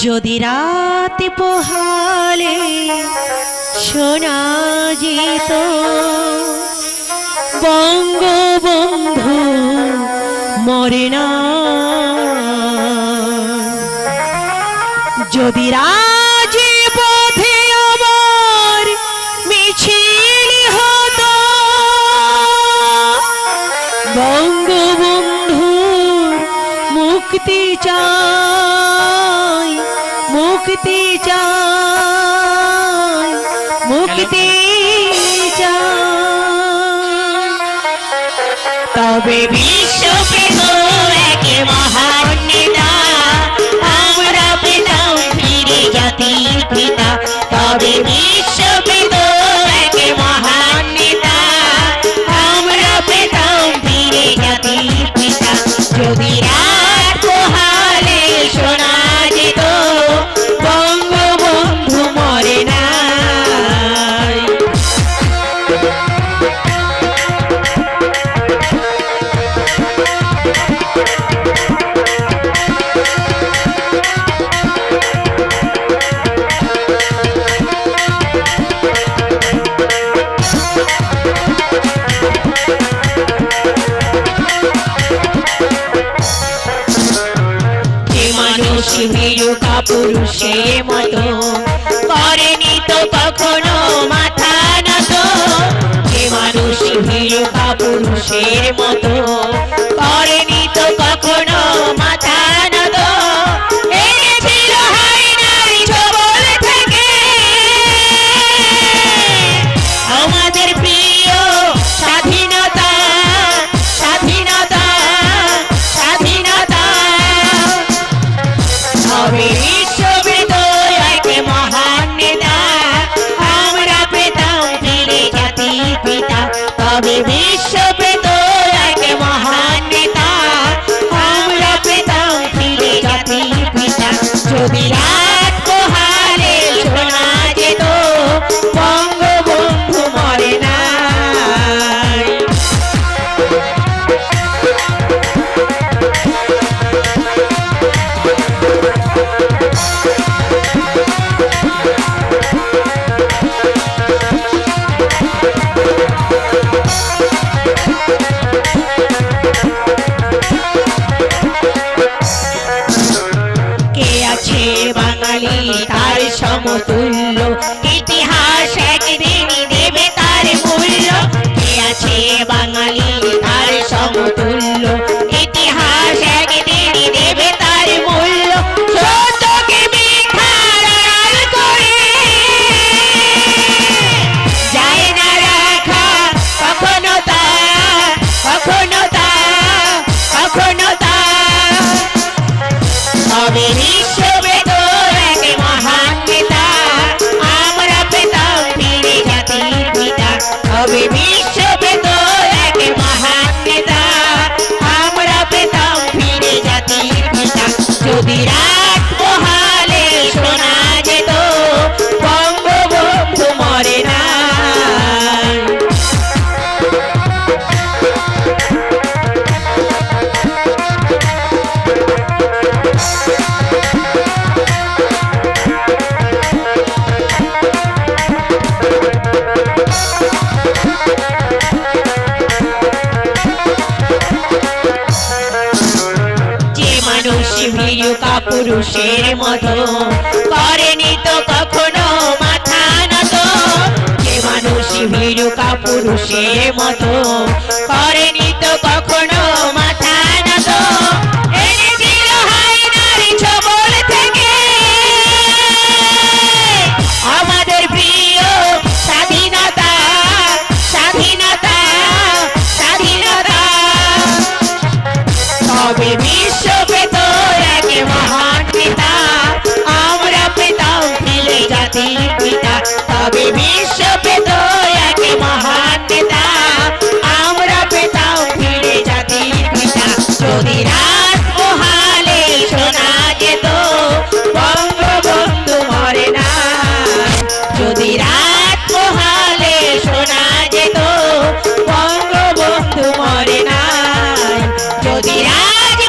যদি রাত পোহালে শোনা যেত বঙ্গবন্ধু মরে না, যদি রাজপথে আমার মিছিল হতো বঙ্গবন্ধুর মুক্তি চাই, মুক্তি চাই, মুক্তি চাই, তবে বিশ্ব পেত এক মহান নেতা, আমরা পেতাম ফিরে জাতির পিতা, তবে বিশ্ব পেত এক মহান নেতা, আমরা পেতাম ফিরে জাতির পিতা। যদি রাত পোহালে শোনা যেত বঙ্গবন্ধু মরে না। ভীরু কাপুরুষের মতো করেনি তো কখনো মাথা নত, যে মানুষ ভীরু কাপুরুষের মতো করেনি তো কখনো মাথা নত, এনেছিল হায়নার ছোবল থেকে আমাদের প্রিয় স্বাধীনতা, স্বাধীনতা, স্বাধীনতা। তবে বিশ্ব পেত এক মহান নেতা, আমরা পেতাম ফিরে জাতির পিতা, তবে বিশ্ব পেত এক মহান নেতা, আমরা পেতাম ফিরে জাতির পিতা। যদি রাত পোহালে শোনা যেত বঙ্গবন্ধু মরে না। বাঙালি তার সমতুল্য, ইতিহাস একদিন দেবে তার মূল্য। কে আছে বাঙালি তার সমতুল্য, ইতিহাস একদিন দেবে তার মূল্য। সত্যকে মিথ্যার আড়াল করে যায় না রাখা কখনো তা, কখনো তা, কখনো তা। তবে বিশ্ব পেত এক মহান নেতা, আমরা পেতাম ফিরে জাতির পিতা, তবে বিশ্ব পেত এক মহান নেতা, আমরা পেতাম ফিরে জাতির পিতা। যদি রাত পোহালে শোনা যেত বঙ্গবন্ধু মরে না। ভীরু কাপুরুষের মতো করেনি তো কখনো মাথা নত, যে মানুষ ভীরু কাপুরুষের মতো করেনি তো কখনো মাথা নত, এনেছিল হায়নার ছোবল থেকে আমাদের প্রিয় স্বাধীনতা, স্বাধীনতা, স্বাধীনতা। তবে বিশ্ব পেত এক মহান নেতা, আমরা পেতাম ফিরে জাতির পিতা, তবে বিশ্ব পেত এক মহান নেতা, আমরা পেতাম ফিরে জাতির পিতা। যদি রাত পোহালে শোনা যেত বঙ্গবন্ধু মরে না, যদি রাত পোহালে শোনা যেত বঙ্গবন্ধু মরে না, যদি রাত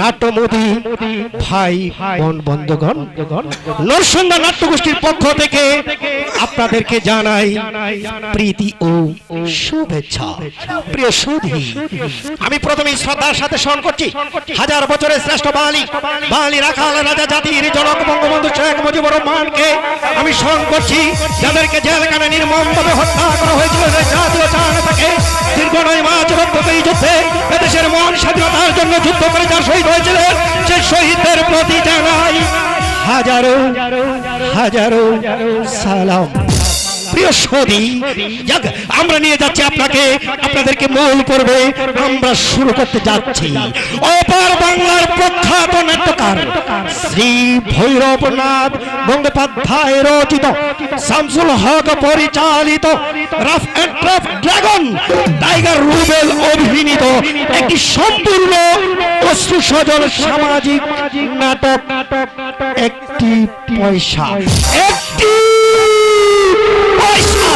নাট্যমোদী ভাই বোন বন্ধুগণ, নরসিংদী নাট্যগোষ্ঠীর পক্ষ থেকে আপনাদেরকে জানাই প্রীতি ও শুভেচ্ছা। প্রিয় সুধী, আমি প্রথমে শ্রদ্ধার সাথে স্মরণ করছি হাজার বছরের শ্রেষ্ঠ বাঙালি রাখাল রাজা জাতির জনক বঙ্গবন্ধু শেখ মুজিবুর রহমানকে আমি স্মরণ করছি, যাদেরকে জেলখানায় নির্মমভাবে হত্যা করা হয়েছিল জাতীয় চাঁদা থেকে দীর্ঘ 9 মাস রক্তক্ষয়ী যুদ্ধে এদেশের মহান স্বাধীনতার জন্য যুদ্ধ করে যারা শহীদ হয়েছিলেন, সেই শহীদদের প্রতি জানাই হাজারো হাজারো সালাম। প্রিয় সুধী, আমরা নিয়ে যাচ্ছি আপনাদেরকে মূল পর্বে আমরা শুরু করতে যাচ্ছি। অপার বাংলার প্রখ্যাত নাট্যকার শ্রী ভৈরবনাথ গঙ্গোপাধ্যায় রচিত, শামসুল হক পরিচালিত, rough and tough dragon tiger Rubel অভিনীত একটি সম্পূর্ণ অশ্রু সজল সামাজিক নাটক একটি পয়সা। একটি পয়সা।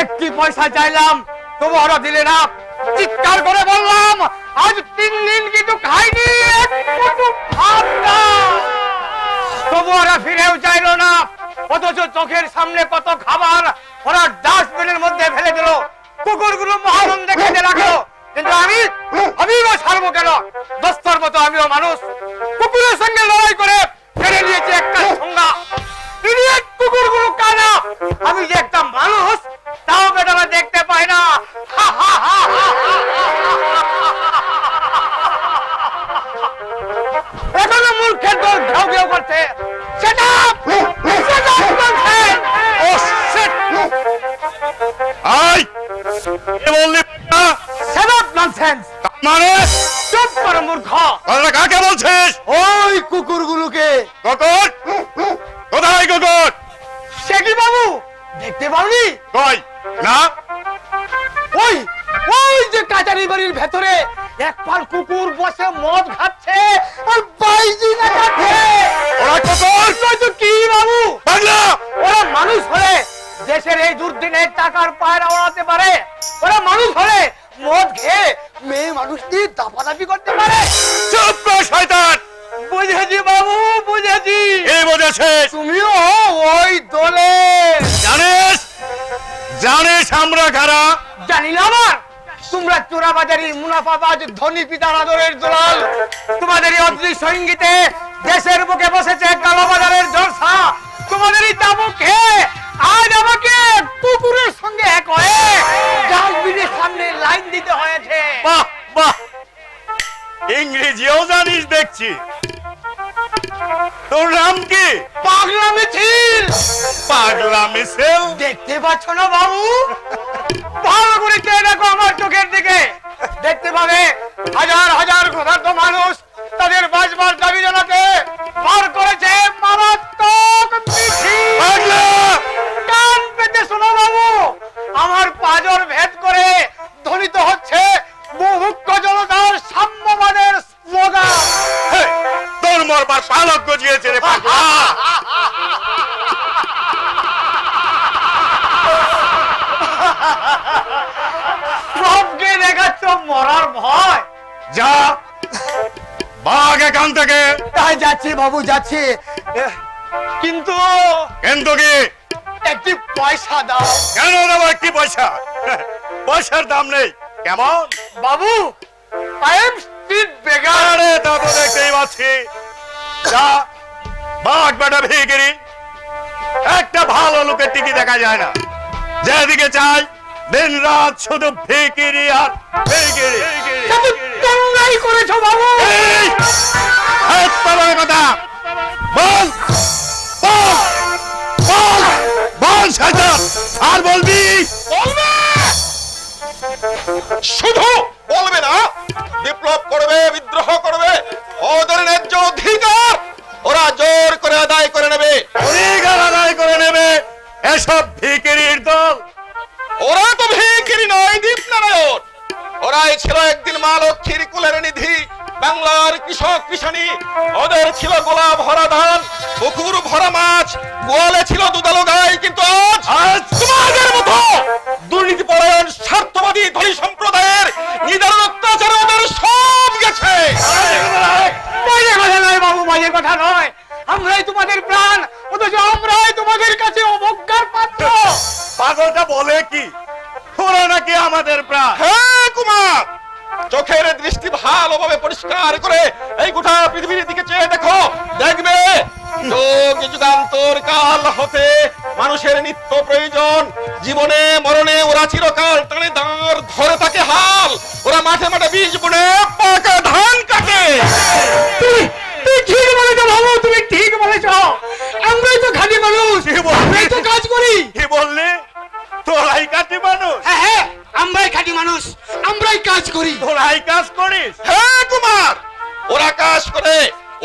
একটি পয়সা চাইলাম, তবু ওরা দিলে না। চিৎকার করে বললাম, আজ 3 দিন কিছু খাইনি, তবু ওরা ফিরেও চাইলো না। অথচ চোখের সামনে কত খাবার ওরা ডাস্টবিনের মধ্যে ফেলে দিল। কুকুরগুলো মহানন্দে খেতে লাগলো, কিন্তু আমিও ছাড়বো কেন? দস্তর মতো আমিও মানুষ, কুকুরের সঙ্গে লড়াই করে ফেলে নিয়েছি একটা সংজ্ঞা। কুকুরগুলো কানা, আমি যে একটা মানুষ তাও বেটারা দেখতে পায় না। এখনো মূর্খের দল ঘেউ ঘেউ করছে। চুপ করো মূর্খ। কাকে বলছিস? ওই কুকুরগুলোকে। কুকুর? কোথায় কুকুর? সে কি বাবু দেখতে পাওনি? কই না, ওই ওই যে কাচারি বাড়ির ভেতরে এক পাল কুকুর বসে মদ খাচ্ছে আর বাইজি না খাচ্ছে। ওরা কুকুর নয়তো কি বাবু? বাংলা ওরা মানুষ হলে দেশের এই দুর্দিনে টাকার পায়রা ওড়াতে পারে। ওরা মানুষ হলে মদ খেয়ে মেয়ে মানুষটি দাপাদাপি করতে পারে। চুপ কর শয়তান। বুঝেছি বাবু, বুঝেছি। এই বুঝেছিস? তুমিও ওই দলে। জানিস আমরা কারা? জানি না আমার। তোমরা চোরাবাজারির মুনাফাবাজ ধনী পিতার আদরের দলাল। তোমাদেরই অদৃশ্য সঙ্গীতে দেশের বুকে বসেছে কালোবাজারের জলসা। তোমাদেরই চাবুক খেয়ে আজ আমাকে কুকুরের সঙ্গে এক হয়ে ডাস্টবিনের সামনে লাইন দিতে হয়েছে। বাহ বাহ, ইংরেজিও জানিস দেখছি। তোর নাম কি? পাগলা মিছিল। পাগলা মিছিল? দেখতে পাচ্ছ না বাবু? ভালো করে চেয়ে দেখো আমার চোখের দিকে, দেখতে পাবে হাজার হাজার ক্ষুধার্ত মানুষ তাদের বাঁচবার দাবি জানাতে বার করেছে মারাত্মক মিছিল। কান পেতে শোনো বাবু, আমার পাঁজর ভেদ করে ধ্বনিত হচ্ছে মুহুক্ষ জনতার সাম্যবাদের স্লোগান। তোর মরবার পালক গজিয়েছে রে পাগলা। সবকে দেখাচ্ছ মরার ভয়। যা বাঘ এখান থেকে। তাই যাচ্ছি বাবু, যাচ্ছি। কিন্তু কিন্তু কি? একটি পয়সা দাও। কেন দেবো একটি পয়সা? পয়সার দাম নেই কেমন? বাবু আই এম স্ট্রিট বেগার। আরে তা তো দেখতেই পাচ্ছি। যা বাঘ বেটা ভিখিরি, একটা ভালো লোকের টিকি দেখা যায় না। যেদিকে চাই দিন রাত শুধু ভিখিরি আর ভিখিরি। তোমরাই করেছো বাবু। এই, হাত তোলো শুধু বলবে না, বিপ্লব করবে, বিদ্রোহ করবে, ওদের ন্যায্য অধিকার ওরা জোর করে আদায় করে নেবে। অধিকার আদায় করে নেবে এসব ভিখিরির দল। ওরা তো ভিখিরি নয় দীপনারায়ণ, ওরাই ছিল একদিন মা লক্ষ্মীর কুলের নিধি, বাংলার কৃষক কৃষানি। ওদের ছিল গোলা ভরা ধান, পুকুর ভরা মাছ, গোয়ালে ছিল দুধালো গাই। কিন্তু আজ তোমাদের মতো দুর্নীতিপরায়ণ স্বার্থবাদী ধনী সম্প্রদায়ের নিদারুণ অত্যাচারে ওদের সব গেছে। বাজে কথা নয় বাবু, বাজে কথা নয়। আমরাই তোমাদের প্রাণ, অথচ আমরাই তোমাদের কাছে অবজ্ঞার পাত্র। পাগলটা বলে কি ওরা নাকি আমাদের প্রাণ? হ্যাঁ কুমার, চোখের দৃষ্টি ভালোভাবে পরিষ্কার করে এই গোটা পৃথিবীর দিকে চেয়ে দেখো, দেখবে যুগ যুগান্তর কাল হতে মানুষের নিত্য প্রয়োজন, জীবনে মরণে ওরা চিরকাল টানে দাঁড় ধরে থাকে হাল। ওরা মাঠে মাঠে বীজ বুনে পাকা ধান কাটে। তুই ঠিক বলেছো বাবু, তুমি ঠিক বলেছো। আমরাই তো খাঁটি মানুষ, আমরাই তো কাজ করি। কি বললি? তোরাই কাটি মানুষ? হ্যাঁ হ্যাঁ, আমরাই খাঁটি মানুষ, আমরাই কাজ করি। তোরাই কাজ করিস? হ্যাঁ কুমার, ওরা কাজ করে,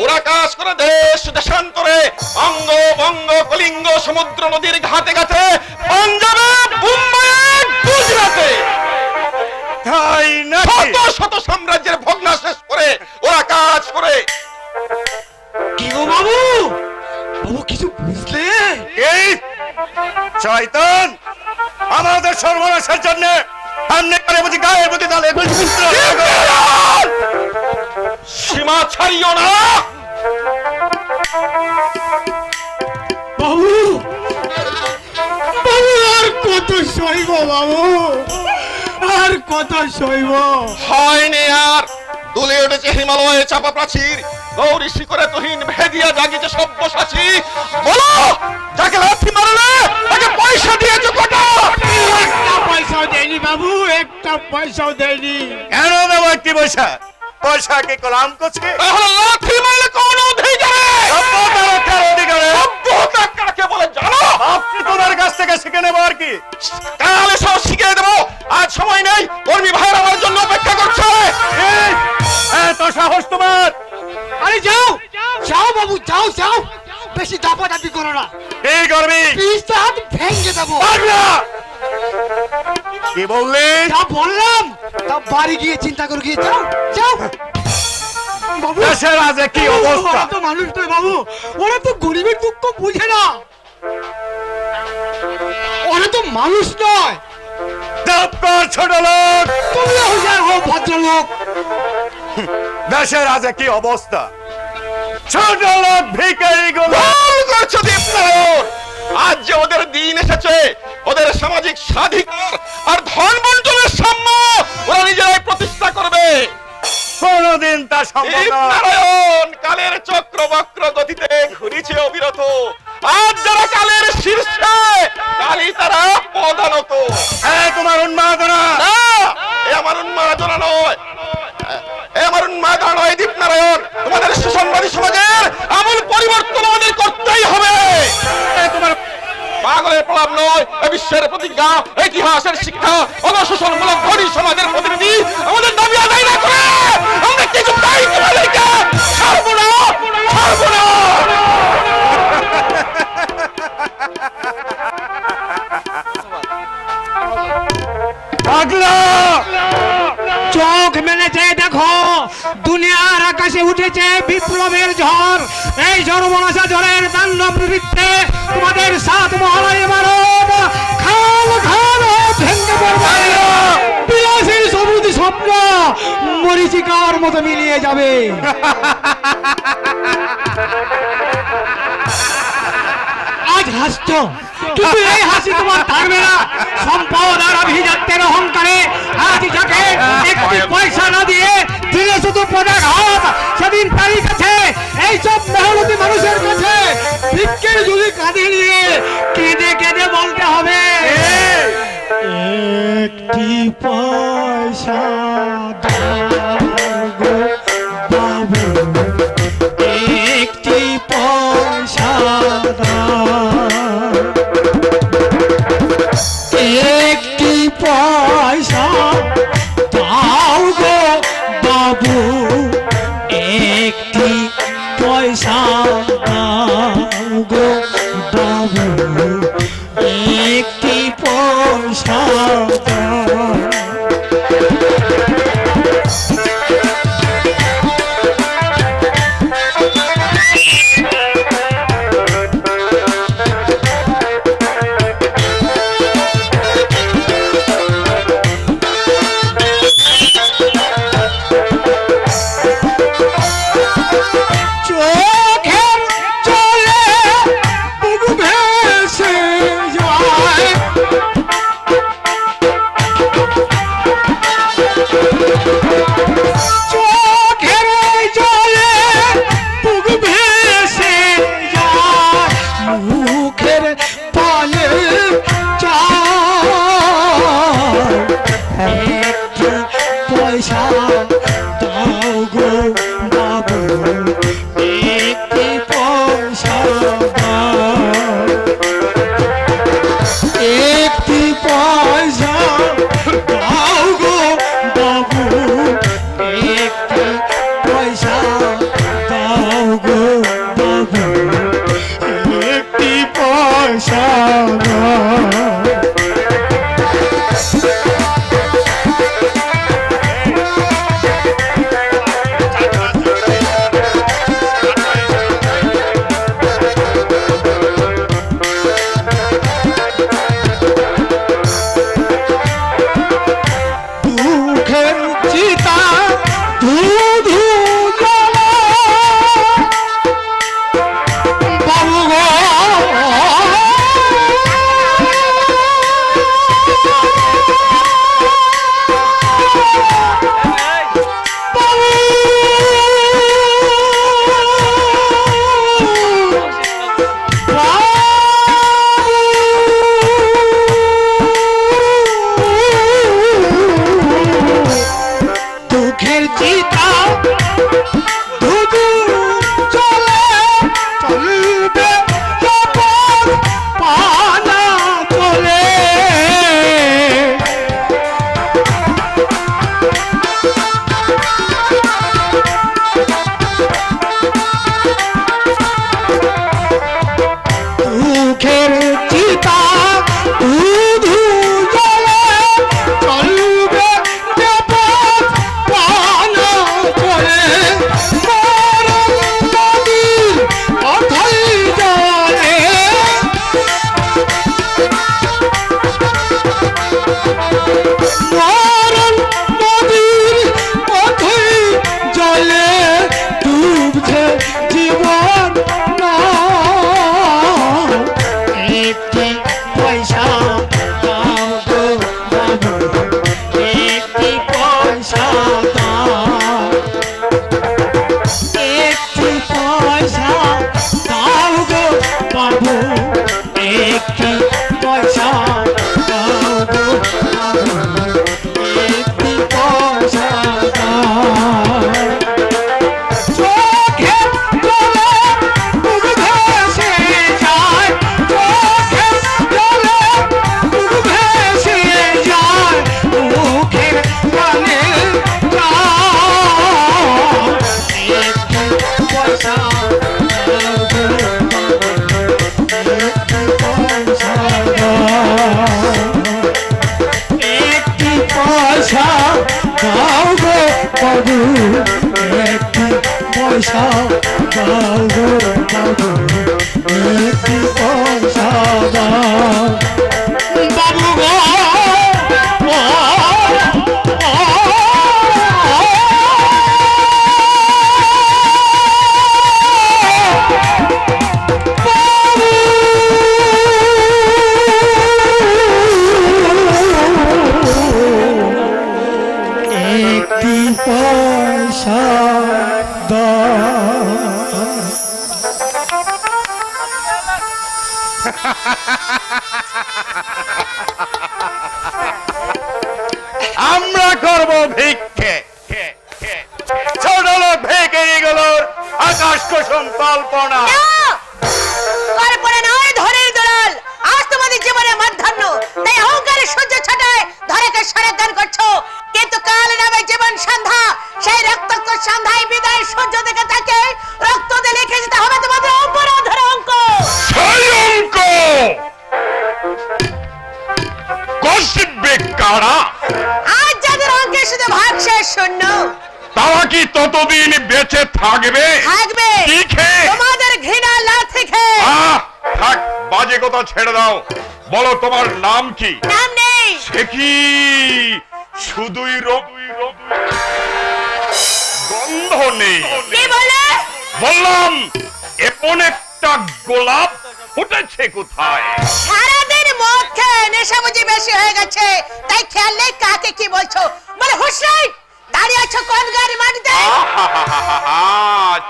ওরা কাজ করে দেশ দেশান্তরে, অঙ্গ বঙ্গ কলিঙ্গ সমুদ্র নদীর ঘাটে ঘাটে, পাঞ্জাবে মুম্বাইয়ে গুজরাটে তাই নাকি? শত শত সাম্রাজ্যের ভগ্নাশেষ করে ওরা কাজ করে। কি গো বাবু, বাবু কিছু বুঝলে? এই শয়তান আমাদের সর্বনাশের জন্য সামনে করে বুঝি গায়ের প্রতি দলে সীমা ছাড়িও না। বাবু, বাবু আর কত সইব বাবু, আর কত সইব? হয়নি আর, দুলে উঠেছে হিমালয়ের চাপা প্রাচীর, গৌরী শিখরে তুহিন ভেদিয়া জাগিছে সব্যসাচী। বলো, যাকে লাথি মারলে তাকে পয়সা দিয়েছো কত? একটা পয়সাও দেয়নি বাবু, একটা পয়সাও দেয়নি। কেন দেবো একটি পয়সা? পয়সা কি কলাম করছে? তাহলে লাথি মারলে কোন অধিকারে? সভ্যতা রক্ষার অধিকারে। সভ্যতা কাকে বলে জানো? আপনি তোমার কাছ থেকে শিখে নেবো আর কি। কাল সব শিখিয়ে দেবো, আজ সময় নেই। কর্মী ভাইয়ের আমার জন্য অপেক্ষা করছে। এই, এত সাহস তোমার? আরে যাও যাও বাবু, যাও যাও, বেশি দাপাদাপি করো না, কি করবি? পিছটা হাত ভেঙে দেবো। পাগলা! কি বললি? যা বললাম তা বাড়ি গিয়ে চিন্তা করে গিয়ে যাও যাও। বাবু, দেশের আজে কি অবস্থা! ওরা তো মানুষ নয় বাবু, ওরা তো গরিবের দুঃখ বুঝে না, ওরা তো মানুষ নয়। চুপ কর ছোট লোক! তুমিও হুঁশিয়ার হও ভদ্রলোক। দেশের আজে কি অবস্থা! ছোট লোক ভিখারি গুলো ভুল করছো দীপনারায়ণ। আজ যে ওদের দিন এসেছে, ওদের সামাজিক স্বাধিকার আর ধন বন্টনের সাম্য ওরা নিজেরাই প্রতিষ্ঠা করবে। কোনদিন তা সম্ভব নয়। দীপনারায়ণ কালের চক্র বক্র গতিতে ঘুরিছে অবিরত। আজ যারা কালের শীর্ষে, কালই তারা পদানত। এই তোমার উন্মাদনা! না, এ আমার উন্মাদনা নয়, এ আমার উন্মাদনা নয় দীপনারায়ণ। তোমাদের সুসংবাদী সমাজের আমূল পরিবর্তন আমাদের করতেই হবে। এই তোমার পাগলের প্রলাপ নয়, এ বিশ্বের প্রতিজ্ঞা, ইতিহাসের শিক্ষা, অনশোষণমূলক ধনী সমাজের প্রতিনিধি আমাদের দাবি আদায় না করে আমরা কিছু তাই তোমাদেরকে ছাড়বো না, ছাড়বো না। পাগলা! চোখ মেলে চেয়ে দেখো, দুনিয়ার আকাশে উঠেছে বিপ্লবের ঝড়। এই সর্বনাশা ঝড়ের তাণ্ডব নৃত্যে তোমাদের সাত মহলায় ইমারত খাল খাল হয়ে ভেঙে পড়বে। বিলাসীর সবুজ স্বপ্ন মরীচিকার মতো মিলিয়ে যাবে। আজ হাসছো, কিন্তু এই হাসি তোমার থাকবে না। সম্পদ আর অভিজাত্যের অহংকারে আজ যাকে একটি পয়সা না দিয়ে দিলে শুধু পদাঘাত, সেদিন তারিখ আছে এইসব মেহনতি মানুষের কাছে ভিক্ষের ঝুলি কাঁধে নিয়ে কেঁদে কেঁদে বলতে হবে, একটি পয়সা দাও গো বাবু, একটি পয়সা দাও, একটি পয়সা বাবু একটি পয়সা দাও, একটি পয়সা দাও গো বাবু, একটি পয়সা দাও গো বাবু, একটি পয়সা দাও। দুঃখের চিতা ধু ধু জ্বলে বাবু গো, দুঃখের চিতা ধুধু চলে চলবে যখন পানা চলে, দুঃখের চিতা ধুধু চলে চলবে যখন পানা চলে, মরণ নদীর অথই জলে, মরণ নদীর অথই জলে ডুবছে জীবন নাও, একটি পয়সা দাও গো বাবু, একটি পয়সা দাও, একটি পয়সা দাও গো বাবু, একটি পয়সা দাও গো বাবু, একটি পয়সা দাও। চোখের জলে বুক ভেসে যায়, চোখের জলে বুক ভেসে যায়, মুখের প্রাণে যায়, একটি পয়সা দাও গো বাবু, একটি পয়সা দাও, একটি পয়সা দাও গো বাবু, একটি পয়সা দাও গো বাবু, একটি পয়সা দাও বাবু গো। একটি পয়সা দাও। আমরা করব ভিক্ষে, ছোট লোক ভিখারি গুলোর আকাশ কুসুম কল্পনা। কল্পনা নয়, ধরের দলাল। আজ তোমাদের জীবনে মধ্যাহ্ন, তাই অহংকারের সূর্য ছটায় ধরেকে সারের দান করছো, কিন্তু কাল নামে জীবন সন্ধ্যা, সেই রক্তাক্ত সন্ধ্যায় বিদায় সূর্য দিকে তাকে রক্ত দিয়ে লিখে দিতে হবে তোমাদের অপরাধের অঙ্ক। সেই অঙ্ক কষিবে কারা? আজ যাদের অঙ্কে শুধু ভাগ শেষ শূন্য, তারা কি ততদিন বেঁচে থাকবে? থাকবে কি খেয়ে? তোমাদের ঘৃণা লাথি খেয়ে। থাক, বাজে কথা ছেড়ে দাও। বলো তোমার নাম কি? নাম নেই। সে কি শুধুই গন্ধ নেই? কি বলে? বললাম এমন একটা গোলাপ ফুটেছে কোথায়? সারাদিন মদ খেয়ে নেশা বুঝি বেশি হয়ে গেছে, তাই খেয়াল নেই কাকে কি বলছো। বলে হুঁশরাই, দাঁড়িয়ে আছো কোন গাড়ি মাটিতে?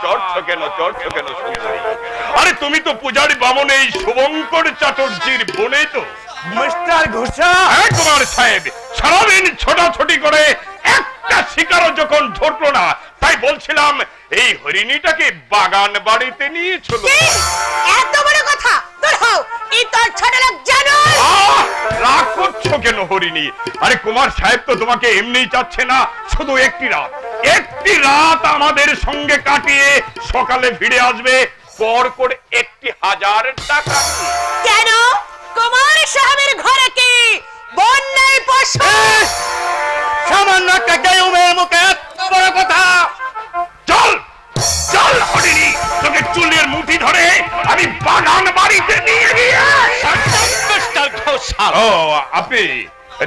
চড়ছো কেন সুন্দরী? আরে তুমি তো পূজারি বামন এই শুভঙ্কর চাটুর্যির বোনে তো। মিস্টার ঘোষা, কুমার সাহেব সারাদিন ছোটাছুটি করে একটা শিকারও যখন ধরলো না, তাই তাই বলছিলাম এই হরিণীটাকে বাগান বাড়িতে নিয়ে চলো। কি? এত বড় কথা? দূর হও, এই তোর ছোট লোক জানোয়ার! রাগ করছো কেন হরিণী? আরে কুমার সাহেব তো তোমাকে এমনিই চাচ্ছে না, শুধু একটি রাত আমাদের সঙ্গে কাটিয়ে সকালে ফিরে আসবে পর করে 1,000 টাকা। কেন? কুমার সাহেবের ঘরে কি বন্যায় পশু? সামান্য একটা গায়ে মেয়ের মুখে এত বড় কথা! চল চল হরিণী, তোকে চুলের মুঠি ধরে আমি বাগান বাড়িতে নিয়ে গিয়ে। মিস্টার ঘোষাল, ও আপনি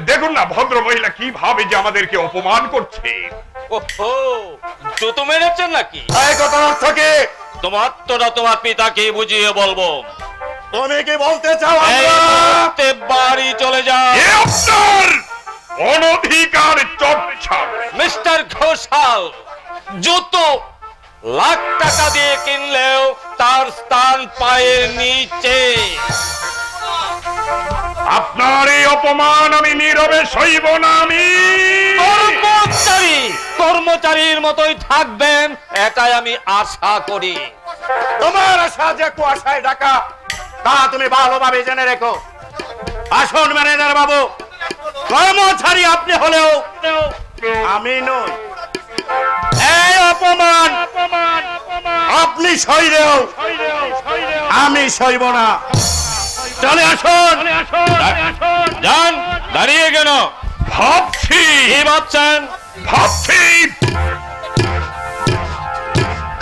দেখুন না ভদ্র মহিলা কিভাবে যে আমাদেরকে অপমান করছে। ওহো, জুতো মেরেছেন নাকি? এই কথার অর্থ কি? তোমার তোরা তোমার পিতাকে বুঝিয়ে বলবো। তুমি কি বলতে চাও এই আমরা? মুহূর্তে বাড়ি চলে যাও। এ আপনার অনধিকার চর্চা। মিস্টার ঘোষাল, জুতো লাখ টাকা দিয়ে কিনলেও তার স্থান পায়ের নিচে। আপনার এই অপমান আমি নীরবে সইব না। আমি কর্মচারীর মতোই থাকবেন, এটাই আমি আশা করি। তোমার আশা যে কুয়াশায় ঢাকা, তা তুমি ভালোভাবে জেনে রেখো। আসুন ম্যানেজার বাবু, কর্মচারী আপনি হলেও আমি নই। এই অপমান আপনি সইলেও আমি সইব না। চলে আসুন। যান, দাঁড়িয়ে কেন? ভাবছি কি ভাবছেন? ভাবছি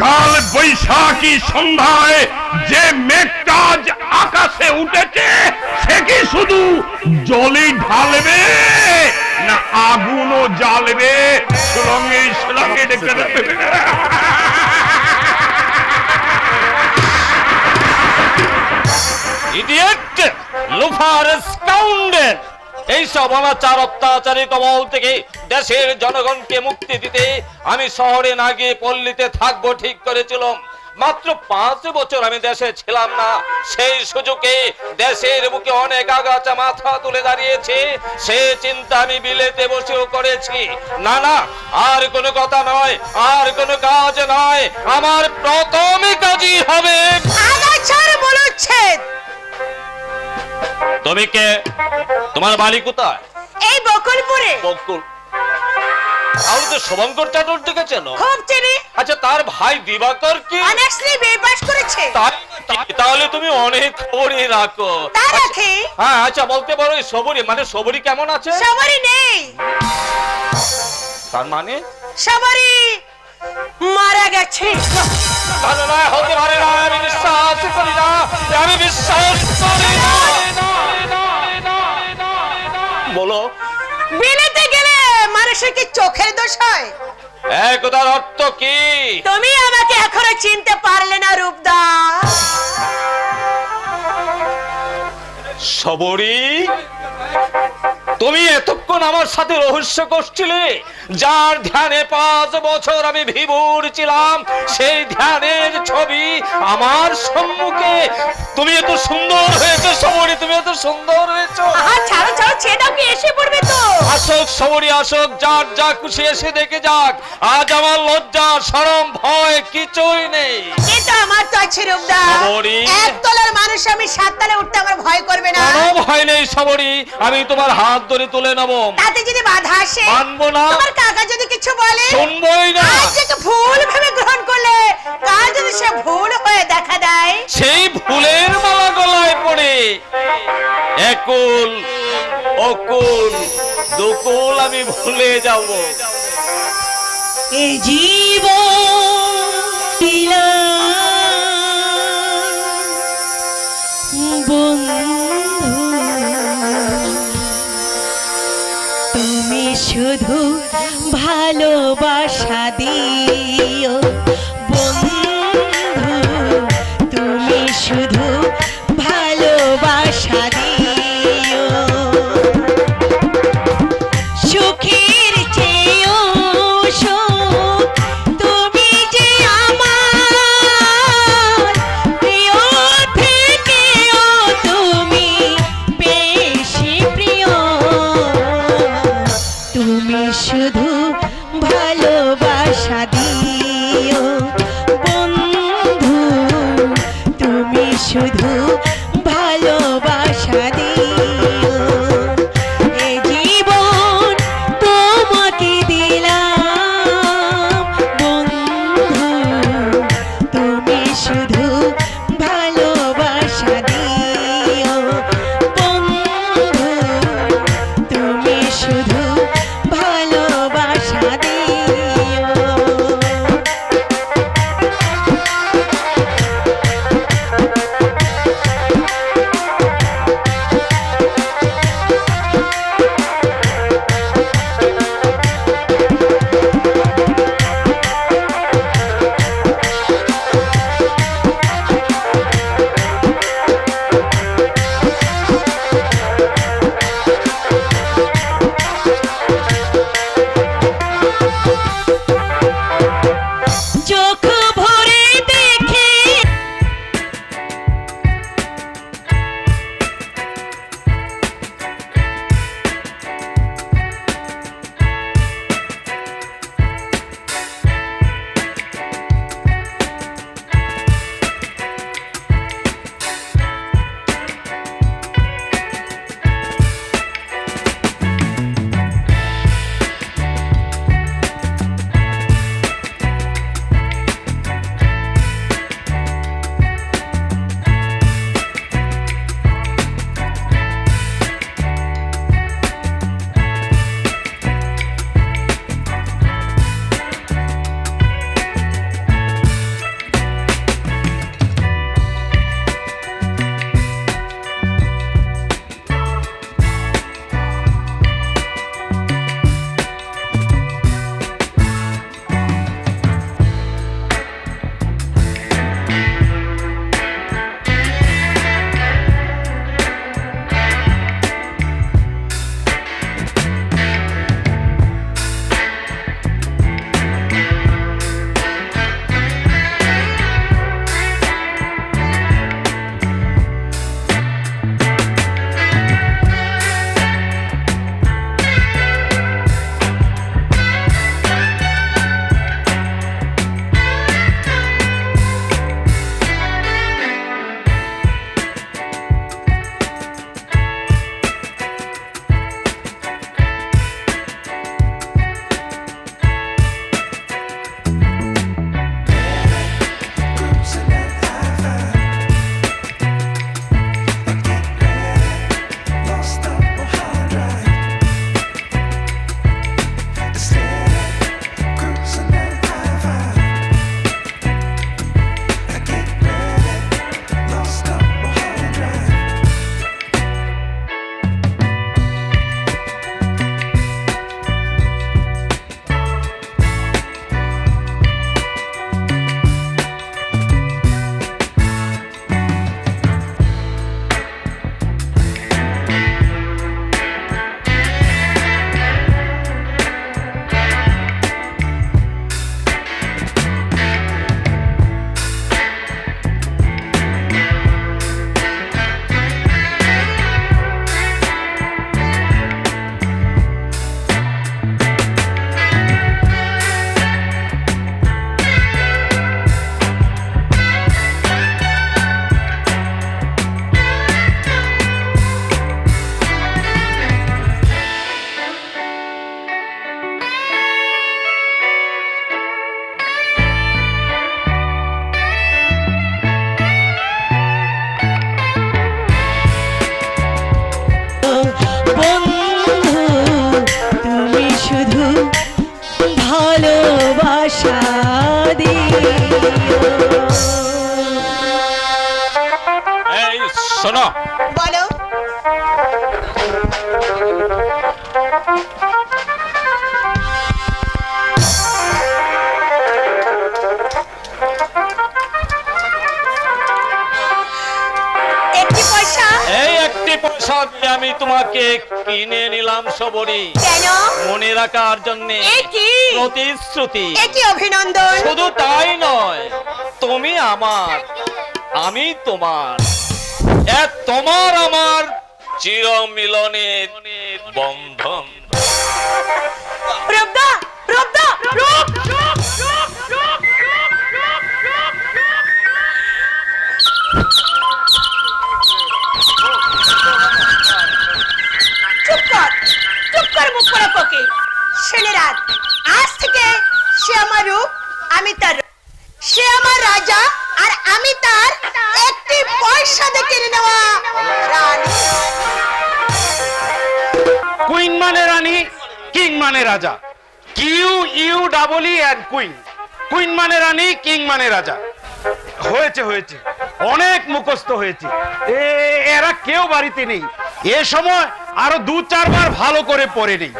কাল বৈশাখী সন্ধ্যায় যে মেঘটা আজ আকাশে উঠেছে সে কি শুধু জলই ঢালবে না আগুনও জ্বালবে? সুরঙ্গে সুরঙ্গে ইডিয়েট, লুফার, স্কাউন্ডেল! এইসব অনাচার অত্যাচারী কবল থেকে দেশের জনগণকে মুক্তি দিতে আমি শহরে না গিয়ে পল্লীতে থাকবো ঠিক করেছিলাম। মাত্র 5 বছর আমি দেশে ছিলাম না, সেই সুযোগে দেশের বুকে অনেক আগাছা মাথা তুলে দাঁড়িয়েছে। সে চিন্তা আমি বিলেতে বসেও করেছি। না না, আর কোনো কথা নয়, আর কোনো কাজ নয়, আমার প্রথমই কাজই হবে আগাছার বলচ্ছেদ। তুমি কে? তোমার বাড়ি কোথায়? এই বকুলপুরে। বকুল? তাহলে তো শুভঙ্কর চ্যাটার্জিকে চেনো? খুব চিনি। আচ্ছা, তার ভাই দিবাকর কি? অনার্সলি বিএ পাস করেছে। তাহলে তুমি অনেক খবরই রাখো। তা রাখি। হ্যাঁ, আচ্ছা বলতে পারো এই সবরি মানে সবরি কেমন আছে? সবারই নেই। তার মানে সবারই মারা গেছে। ভালো না, হতে পারে না, আমি বিশ্বাস করি না, আমি বিশ্বাস করি না। বলো। বিলেতে গেলে মানুষের কি চোখের দোষ হয়? এই কথার অর্থ কি? তুমি আমাকে এখনো চিনতে পারলে না রূপদা। সবরি, তুমি এতক্ষণ আমার সাথে রহস্য করছিলে? যার ধ্যানে 5 বছর আমি বিভোর ছিলাম, সেই ধ্যানের ছবি আমার সম্মুখে। তুমি এত সুন্দর হয়েছে সবরি, তুমি এত সুন্দর হয়েছো। আহা, ছাড়ো ছাড়ো, ছেলেটাও কি এসে পড়বে তো। আসুক সবরি, আসুক, যার যা খুশি এসে দেখে যাক। আজ আমার লজ্জা শরম ভয় কিছুই নেই। কিন্তু আমার তো আছে রূপদা। সবরি। 1 তলার মানুষ আমি 7 তলায় উঠতে আমার ভয় করবে না। কোনো ভয় নেই সবরি, আমি তোমার হাত ধরে তুলে নেবো। তাতে যদি বাধা আসে? মানবো না। তোমার কাকা যদি কিছু বলে? শুনবোই না। আজ যেটা ভুল ভেবে গ্রহণ করলে কাল যদি সে ভুল হয়ে দেখা দেয়? সেই ভুলের মালা গলায় পড়ে একুল অকুল দুকুল আমি ভুলে যাব। এই জীবন বন্ধু, তুমি শুধু ভালোবাসা দিও বন্ধু, তুমি শুধু ভালোবাসা দিও। সুখের চেয়েও সুখ তুমি যে আশা দিও। এই শোনো, বলো। একটি পয়সা? এই একটি পয়সা দিয়ে আমি তোমাকে কিনে নিলাম সবরি, কেন? মনে রাখার জন্য এ কি? প্রতিশ্রুতি। এ কি অভিনন্দন! শুধু তাই নয়, তুমি আমার, আমি তোমার, তোমার আমার চিরমিলনের বন্ধন। রূপদা, রূপদা, রূপ! চুপ কর, চুপ কর, মুখ পড়া ফকির। শুনে রাখ, আজ থেকে সে আমার রূপ, আমি তার রূপ। সে আমার রাজা, আর আমি তার একটি পয়সা দিয়ে কিনে নেওয়া রানী। কুইন মানে রানী, কিং মানে রাজা। Q U double E N queen. Queen মানে রানী, কিং মানে রাজা। হয়েছে হয়েছে, অনেক মুখস্থ হয়েছে। এরা কেউ বাড়িতে নেই এ সময়, আরো 2-4 বার ভালো করে পড়ে নেই।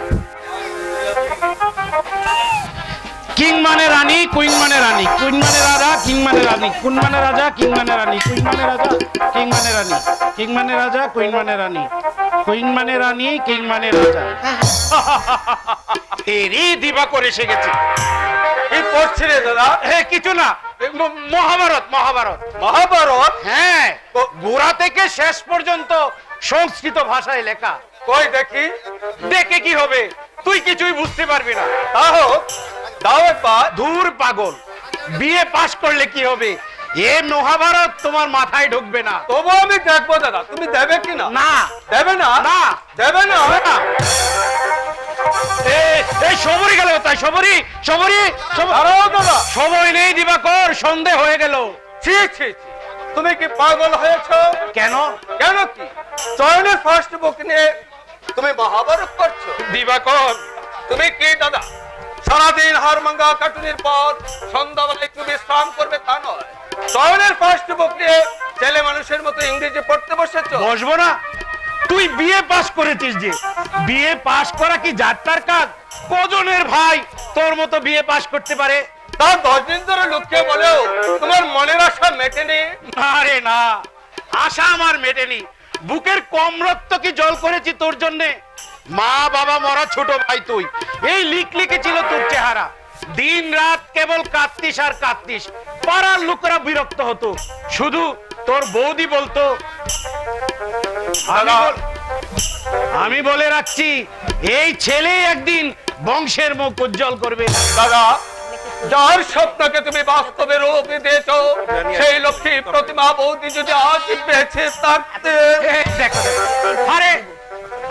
কিং মানে রানী, কুইন মানে রানী, কুইন মানে রাজা, কিং মানে রানী, কুইন মানে রাজা, কিং মানে রানী, কুইন মানে রাজা, কিং মানে রানী, কিং মানে রাজা, কুইন মানে রানী, কুইন মানে রানী, কিং মানে রাজা। এরই দিবাকর এসে গেছে। কি করছে রে দাদা? কিছু না, মহাভারত মহাভারত মহাভারত। হ্যাঁ, গোড়া থেকে শেষ পর্যন্ত সংস্কৃত ভাষায় লেখা। কই দেখি। দেখে কি হবে, তুই কিছুই বুঝতে পারবি না। তাও দাও একবার। দূর পাগল, বিএ পাস করলে কি হবে, এ মহাভারত তোমার মাথায় ঢুকবে না। তবু আমি দেখবো দাদা, তুমি দেবে কি না? না দেবে না, না দেবে না। এই সবরি গেল, তাই সবরি সবরি দাদা, সময় নেই দিবাকর, সন্দেহ হয়ে গেল। ছি ছি, তুমি কি পাগল হয়েছো? কেন? কেন কি? চয়নের ফার্স্ট বুক নিয়ে তুমি মহাভারত করছো? দিবাকর, তুমি কি দাদা সারাদিন হারমাঙ্গা কাটুনির পর সন্ধ্যাবেলা একটু বিশ্রাম করবে তা নয়, চয়নের ফার্স্ট বুক নিয়ে ছেলে মানুষের মতো ইংরেজি পড়তে বসেছো? বসবো না? তুই বিএ পাস করেছিস, যে বিএ পাস করা কি যাত্রার কাজ? কজনের ভাই তোর মতো বিএ পাস করতে পারে? তার 10 দিন ধরে লুকিয়ে বলেও তোমার মনের আশা মেটেনি? আরে না, আশা আমার মেটেনি। বুকের কম রক্ত কি জল করেছি তোর জন্যে? মা বাবা মরা ছোট ভাই তুই, এই লিখেছিল তোর চেহারা। দিন রাত কেবল কাঁদতিস আর কাঁদতিস। পাড়ার লোকেরা বিরক্ত হতো, শুধু তোর বৌদি বলতো। আমি বলে রাখছি, এই ছেলে একদিন বংশের মুখ উজ্জ্বল করবে। দাদা, যার স্বপ্নকে তুমি বাস্তবে রূপ দিয়েছো, সেই লক্ষ্মী প্রতিমা বৌদি যদি আজ বেঁচে থাকতে। দেখো, আরে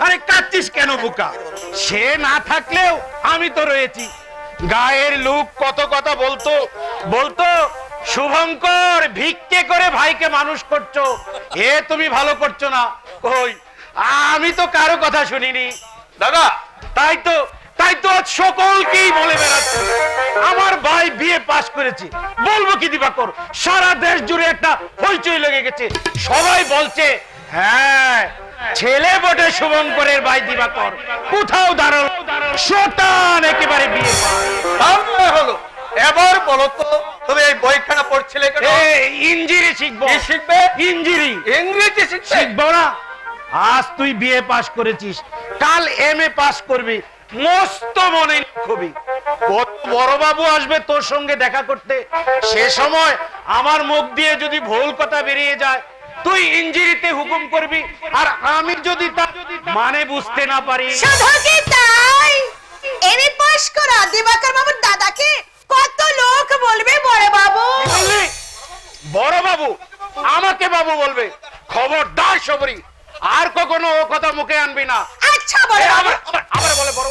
আরে কাঁদছিস কেন বুকা? সে না থাকলেও আমি তো রয়েছি। গায়ের লোক কত কথা বলতো, বলতো শুভঙ্কর ভিক্ষে করে ভাইকে মানুষ করছো, এ তুমি ভালো করছো না। কই, আমি তো কারো কথা শুনিনি দাদা। তাই তো আজ সকলকেই বলে বেড়াচ্ছে আমার ভাই বিএ পাস করেছে। বলবো কি দিবাকর, সারা দেশ জুড়ে একটা হইচই লেগে গেছে। সবাই বলছে, হ্যাঁ ছেলে বটে শুভঙ্করের ভাই দিবাকর, কোথাও দাঁড়ালো শতান একেবারে বিয়ে হলো। এবার বলো তো, তুমি এই বইখানা পড়ছিলে কেন? ইঞ্জিরি শিখবো। কি শিখবে? ইঞ্জিরি, ইংরেজি শিখবো না? আজ তুই বিএ পাস করেছিস, কাল এমএ পাস করবি, মস্ত মনে খুবই। কত বড় বাবু আসবে তোর সঙ্গে দেখা করতে, সে সময় আমার মুখ দিয়ে যদি ভুল কথা বেরিয়ে যায়, তুই ইঞ্জিরিতে হুকুম করবি, আর আমি যদি তা মানে বুঝতে না পারি। শুধু কি তাই, এমএ পাস করা দিবাকর বাবুর দাদাকে কত লোক বলবে বড় বাবু। বড় বাবু আমাকে বাবু বলবে? খবরদার সবরি, আর কখনো ও কথা মুখে আনবি না। আচ্ছা বড় বাবু। আবার বলে বড়,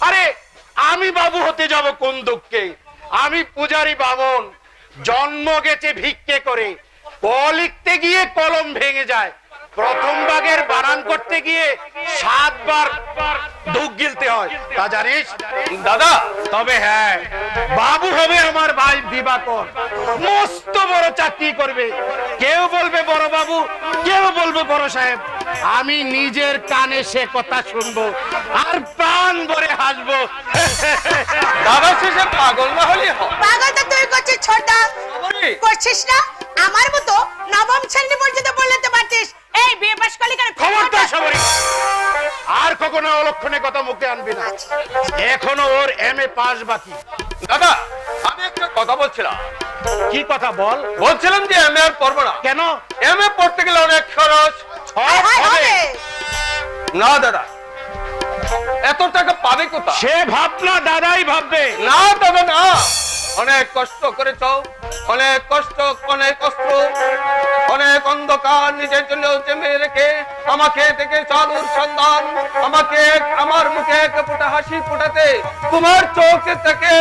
আরে আমি বাবু হতে যাব কোন দুঃখে? আমি পূজারি বামন, জন্ম গেছে ভিক্ষে করে, ক লিখতে গিয়ে কলম ভেঙে যায়, প্রথম ভাগের বানান করতে গিয়ে 7 বার দুঃখ গিলতে হয়, তা জানিস দাদা? তবে হ্যাঁ, বাবু হবে আমার ভাই দিবাকর, মস্ত বড় চাকরি করবে। কেউ বলবে বড় বাবু, কেউ বলবে বড় সাহেব। আমি নিজের কানে সে কথা শুনবো আর প্রাণ ভরে হাসবো। দাদা শেষে পাগল না হলে হয়। পাগল তো তুই করছিস ছোটদা, সবরি, করছিস না? আমার মতো নবম শ্রেণী পর্যন্ত বললে তো পারতিস। এই বিয়ে পাস করলি কেন? খবরদার সবরি, আর কখনো অলক্ষণে কথা মুখে আনবি না। এখনো ওর MA পাস বাকি। দাদা আমি একটা কথা বলছিলাম। কি কথা বল? বলছিলাম যে এমএ আর পড়বো না। কেন? এমএ পড়তে গেলে অনেক খরচ। হায় হায় হবে। হবে। না দাদা, এত টাকা পাবে কোথায়? সে ভাবনা দাদাই ভাববে। না দাদা না, অনেক কষ্ট করেছ, অনেক কষ্ট, অনেক কষ্ট, অনেক অন্ধকার নিজের জন্য জমে রেখে আমাকে থেকে চালুর সন্ধান, আমাকে আমার মুখে এক ফোঁটা হাসি ফোটাতে তোমার চোখে থেকে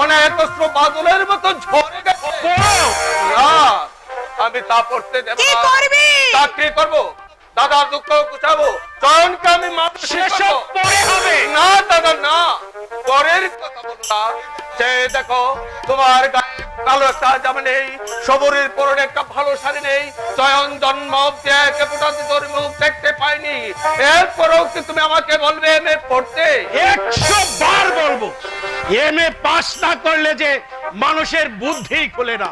অনেক অস্ত্র বাদলের মতো ঝরে গেছে। না, আমি তা পড়তে দেব কি না। করবি? চাকরি করবো, দাদার দুঃখ গুছাবো, চয়নকে আমি মানুষ সেসব পরে হবে। না দাদা না, পরের কথা বলো না। সে দেখো তোমার গায়ে কালো একটা জামা নেই, সবরের পরনে একটা ভালো শাড়ি নেই, চয়ন জন্ম অব্দি এক ফোঁটাতে তোর মুখ দেখতে পাইনি। এরপরেও কি তুমি আমাকে বলবে এমএ পড়তে? 100 বার বলবো, MA পাস না করলে যে মানুষের বুদ্ধি খুলে না।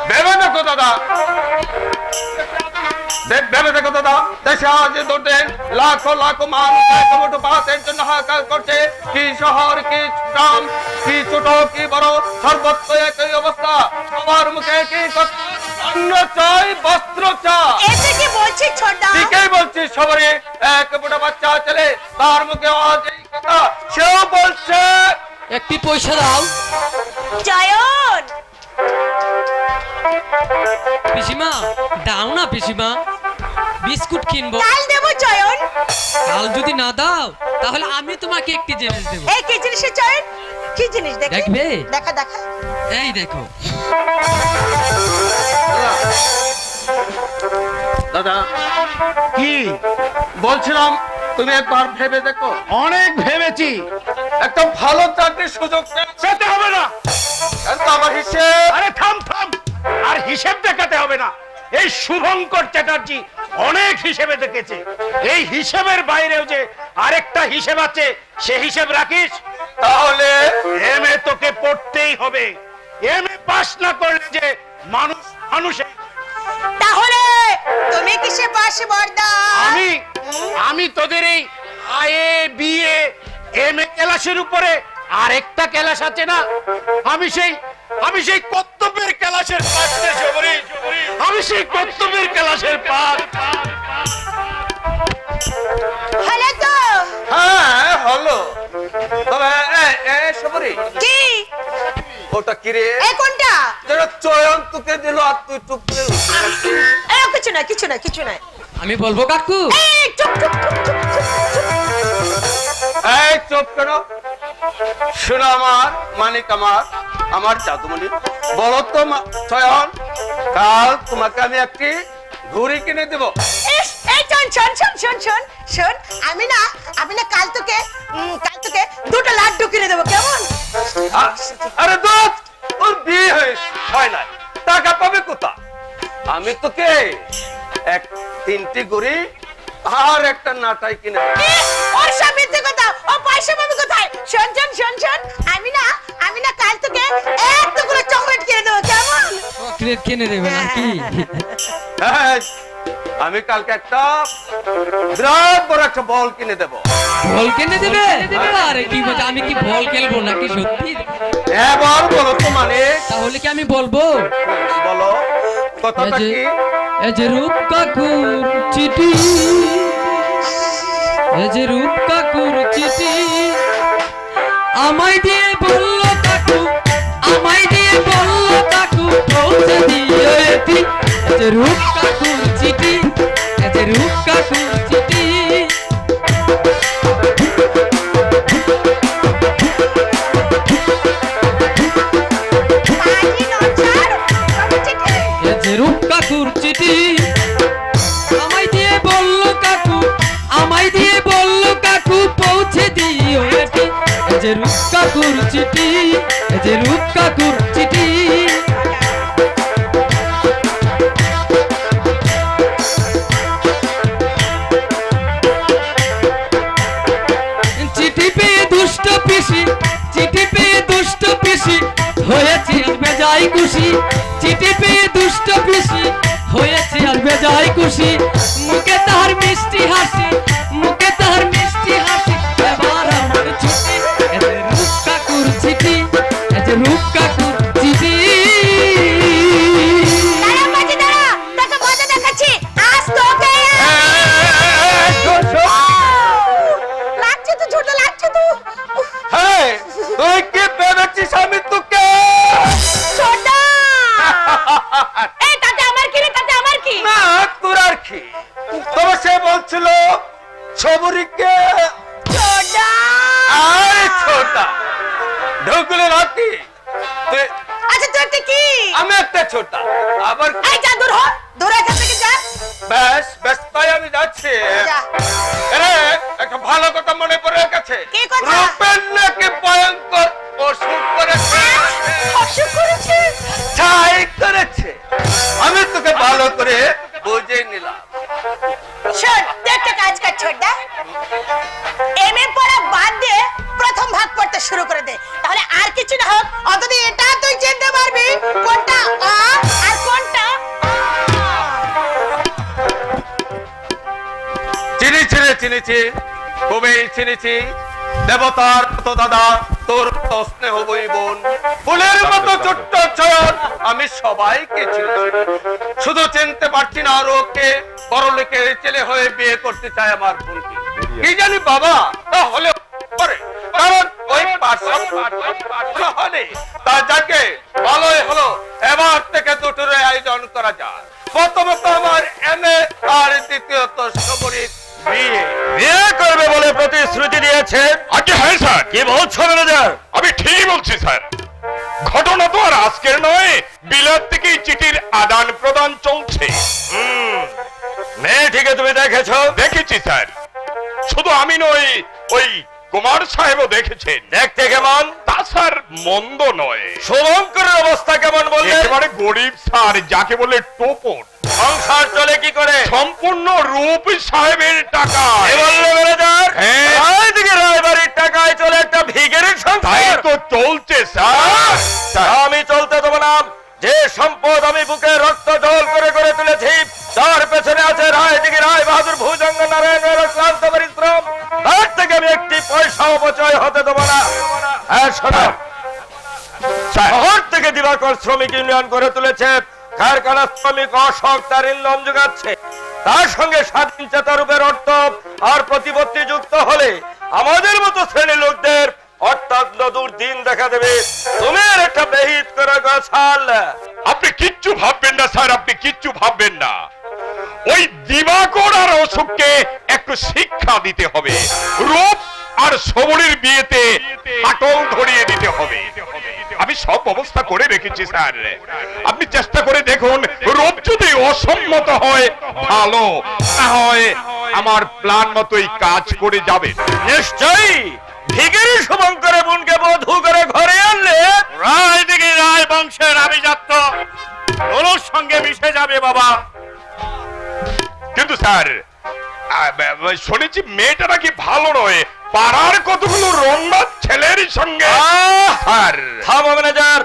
ভেবে দেখো দাদা, ভেবে দেখো দাদা, দেশে আজ ধরতেন লাখো লাখো মানুষ এক মুঠো ভাতের জন্য হাহাকার করছে। কি শহর, কি গ্রাম, কি ছোট, কি বড়, সর্বত্র একই অবস্থা। সবার মুখে কি কথা? অন্ন চাই, বস্ত্র চাই। এতে কি বলছিস ছোটদা? ঠিকই বলছিস সবারই, এক মুঠো বাচ্চা ছেলে, তার মুখে আজ এই কথা। সেও বলছে একটি পয়সা দাও। জয়ন, পিসিমা দাও না পিসিমা, বিস্কুট কিনবো। কাল দেবো জয়ন। কাল যদি না দাও তাহলে আমি তোমাকে একটি জিনিস দেবো। এই কি জিনিসের জয়ন? কি জিনিস দেখি? দেখবে? দেখা দেখা। এই দেখো। দাদা কি বলছিলাম, তুমি একবার ভেবে দেখো, অনেক ভেবেছি, একটা ভালো চাকরির সুযোগ পেতে হবে না। আমার হিসেব। আরে থাম থাম, আর হিসেব দেখাতে হবে না। এই শুভঙ্কর চ্যাটার্জি অনেক হিসেবে দেখেছে। এই হিসেবের বাইরেও যে আরেকটা হিসেব আছে, সে হিসেব রাখিস। তাহলে MA তোকে পড়তেই হবে। MA পাস না করলে যে মানুষ মানুষে। তাহলে তুমি কিসে পাশে বর্দা? আমি তোদের এই IA BA MA ক্লাসের উপরে আরেকটা ক্লাস আছে না, আমি সেই কর্তব্যের ক্লাসের পাশ রে সবরি, আমি সেই কর্তব্যের ক্লাসের পাশ। হলো তো? হ্যাঁ হলো। তবে সবরি, কি? ওটা কি রে? এই কোনটা? যেটা চয়ন তোকে দিল আর তুই চুপ করে এই কিছু না, কিছু না, কিছু না। আমি বলবো কাকু। এই চুপ চুপ চুপ চুপ চুপ, চুপ। এই চুপ কেন? শোনো আমার মানিক, আমার জাদুমণি, বলো তো চয়ন, কাল তোমাকে আমি একটি ঘুড়ি কিনে দেবো। ইস, এই শোন শোন শোন শোন শোন শোন, আমি না কাল তোকে দুটো লাড্ডু কিনে দেবো, কেমন? আরে দোস্ত, ওর বিয়ে হয় নাই, টাকা পাবে কোথা? আমি তোকে 3টি ঘুড়ি আর একটা নাটাই কিনে দেবো। ইস, ওর সব মিথ্যে কথা, ও পয়সা পাবে কোথায়? শোন শোন শোন শোন, আমি না কাল তোকে এক টুকরো চকলেট কিনে দেবো, কেমন? চকলেট কিনে দেবে নাকি? হ্যাঁ, আমি কালকে একটা বিরাট বড় একটা বল কিনে দেবো। বল কিনে দেবে? আরে কি বলছো, আমি কি বল খেলবো নাকি সত্যি? এবার বলো তো মানে, তাহলে কি আমি বলবো? বলো কথাটা কি? এ যে রূপ কাকুর চিঠি, এ যে রূপ কাকুর চিঠি, আমায় দিয়ে বললো কাকু, আমায় দিয়ে বললো কাকু, পৌঁছে দিও এটি। এ যে রূপ কাকুর চিঠি, এ যে রূপ কাকুর চিঠি। পানি নচার, সব চিঠি। এ যে রূপ কাকুর চিঠি, যে রূপ কাকুর চিঠি, এই যে রূপ কাকুর চিঠি। চিঠি পেয়ে দুষ্ট পিসি, চিঠি পেয়ে দুষ্ট পিসি হয়েছে আর বেজায় খুশি। চিঠি পেয়ে দুষ্ট পিসি হয়েছে আর বেজায় খুশি। মুখে তাহার মিষ্টি হাসি, মুখে তাহার মিষ্টি হাসি, এবার আমার ছুটি। এই যে রূপ কাকুর চিঠি, এই যে রূপ কাকুর চিঠি। দাঁড়া বাজি দাঁড়া, তোকে মজা দেখাচ্ছি। আজ তোকে লাগছে তো, ছোট লাগছে তো। হ্যাঁ, তুই কি ভেবেছিস আমি তোকে? ছোট এই তাতে আমার কি রে, তাতে আমার কি? না, তোর আর কি? তবে সে বলছিল ছবরিকে ছোট আরে ছোটা ঢুকলে নাকি তুই? আচ্ছা তুই একটা কি? আমি একটা ছোটা, আবার এই যা দূর হ, দূর এখান থেকে যা। বেশ বেশ, তাই আমি যাচ্ছি। যা। আরে একটা ভালো কথা মনে পড়ে গেছে। কি কথা? রূপের নাকি ভয়ঙ্কর অসুখ করেছে। অসুখ করেছে? যাই করেছে, আমি তোকে ভালো করে বুঝে নিলাম। শোন, তুই একটা কাজ কর ছোটদা, এমএ পড়া বাদ দিয়ে প্রথম ভাগ পড়তে শুরু করে দে, তাহলে আর কিছু না হোক অন্তত এটা তুই চিনতে পারবি কোনটা আ আর কোনটা আ। চিনেছি, খুবই চিনেছি। দেবতার মতো দাদা, তোর মতো স্নেহ বই বোন, ফুলের মতো ছোট্ট চয়ন, আমি সবাইকে চিনেছি। শুধু চিনতে পারছি না আরো কে বড় লোকের ছেলে হয়ে বিয়ে করতে চায় আমার বোনকে। কি জানি বাবা, তাহলে পারে, কারণ ওই হলে তা যাকে ভালোই হলো। এবার থেকে দুটোর আয়োজন করা যায়। প্রথমত আমার এমএ আর দ্বিতীয়ত সবরীর বিয়ে। বিয়ে করবে বলে প্রতিশ্রুতি দিয়েছে। আগে হ্যাঁ স্যার, কি বলছো ম্যানেজার? আমি ঠিকই বলছি স্যার। ঘটনা তো আর আজকের নয়, বিলাত থেকেই চিঠির আদান প্রদান চলছে। মেয়েটিকে তুমি দেখেছো? দেখেছি স্যার, শুধু আমি নই, ওই কুমার সাহেবও দেখেছেন। দেখতে কেমন? তা স্যার মন্দ নয়। শুভঙ্করের অবস্থা কেমন বললে? একেবারে গরিব স্যার, যাকে বলে টোপর। সংসার চলে কি করে? সম্পূর্ণ রূপ সাহেবের টাকা। কি বললে ম্যানেজার? হ্যাঁ। রায়দিঘি রায়বাড়ির টাকায় চলে একটা ভিখারির তাই সংসার? তো চলছে স্যার। আমি চলতে দেবো না। যে সম্পদ আমি বুকে রক্ত জল করে করে তুলেছি, তার পেছনে আছে রায়দিঘি রায় বাহাদুর ভুজঙ্গ নারায়ণের ক্লান্ত পরিশ্রম, তার থেকে আমি একটি পয়সা অপচয় হতে দেবো না। হ্যাঁ শোনো, শহর থেকে দিবাকর শ্রমিক ইউনিয়ন করে তুলেছে, কারখানা শ্রমিক অশোক তার ইন্ধন যোগাচ্ছে, তার সঙ্গে স্বাধীন চেতারূপের অর্থ আর প্রতিপত্তি যুক্ত হলে আমাদের মতো শ্রেণী লোকদের অর্থাৎ দুর্দিন দেখা দেবে। তুমি আর একটা বেহিত করে গছাল। আপনি কিচ্ছু ভাববেন না স্যার, আপনি কিচ্ছু ভাববেন না। ওই দিবাকর আর অশোককে একটু শিক্ষা দিতে হবে। রূপ আর সবরের বিয়েতে হাটল ধরিয়ে দিতে হবে। আমি সব ব্যবস্থা করে রেখেছি স্যার, আপনি চেষ্টা করে দেখুন। রূপ যদি অসম্মত হয় ভালো, না হয় আমার প্ল্যান মতোই কাজ করে যাবে। নিশ্চয়ই ভিখারি শুভঙ্করের বোনকে বধূ করে ঘরে আনলে রায়দিঘি রায় বংশের আভিজাত্য ওর সঙ্গে মিশে যাবে বাবা। কিন্তু স্যার, শুনেছি মেয়েটা নাকি ভালো নয়, পাড়ার কতগুলো রন্না ছেলের সঙ্গে। স্যার থামো ম্যানেজার,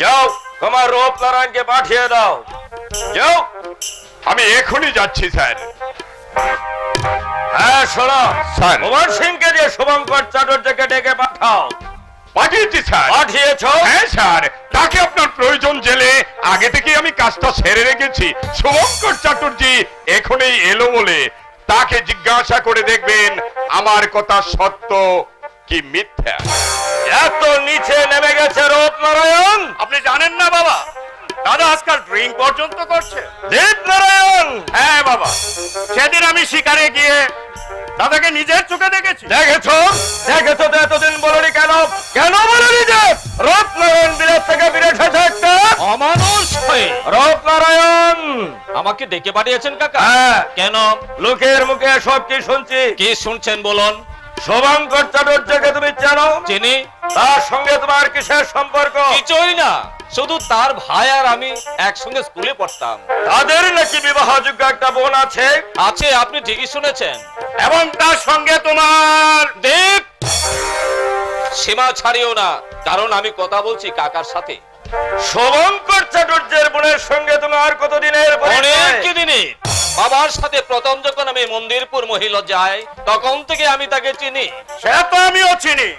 যাও তোমার রূপ নারায়ণকে পাঠিয়ে দাও। যাও। আমি এখনই যাচ্ছি স্যার। হ্যাঁ শোনো স্যার। কুমার সিংকে দিয়ে শুভঙ্কর চ্যাটার্জিকে ডেকে পাঠাও। পাঠিয়েছি স্যার। পাঠিয়েছ? হ্যাঁ স্যার, তাকে আপনার প্রয়োজন জেলে আগে থেকে আমি কাজটা সেরে রেখেছি। শুভঙ্কর চ্যাটার্জি এখনই এলো বলে তাকে জিজ্ঞাসা করে দেখবেন আমার কথা সত্য কি মিথ্যা। এত নিচে নেমে গেছে রূপ নারায়ণ। আপনি জানেন না বাবা, দাদা আজকাল ড্রিঙ্ক পর্যন্ত করছে। দীপ নারায়ণ। হ্যাঁ বাবা, সেদিন আমি শিকারে গিয়ে দাদাকে নিজের চোখে দেখেছি। দেখেছো? দেখেছো তো এতদিন বলনি কেন? কেন বলনি যে রূপ নারায়ণ বিরাট থেকে বিরাট হয়েছে একটা অমানুষ হয়ে রূপ নারায়ণ? আমাকে ডেকে পাঠিয়েছেন কাকা? হ্যাঁ, কেন? লোকের মুখে সব কি শুনছি। কি শুনছেন বলুন? শুভঙ্কর চাটুর্যকে তুমি চেনো? চিনি। তার সঙ্গে তোমার কিসের সম্পর্ক? কিছুই না, শুধু তার ভাই আর আমি একসঙ্গে স্কুলে পড়তাম। তাদের নাকি বিবাহযোগ্য একটা বোন আছে? আছে, আপনি ঠিকই শুনেছেন। এবং তার সঙ্গে তোমার দেব, সীমা ছাড়িও না, কারণ আমি কথা বলছি কাকার সাথে। শুভঙ্কর চাটুর্যের বোনের সঙ্গে তোমার কতদিনের পরিচয়? অনেক দিনে বাবার সাথে প্রথম যখন আমি মন্দিরপুর মহিলা যাই, তখন থেকে আমি তাকে চিনি। সে তো আমিও চিনি,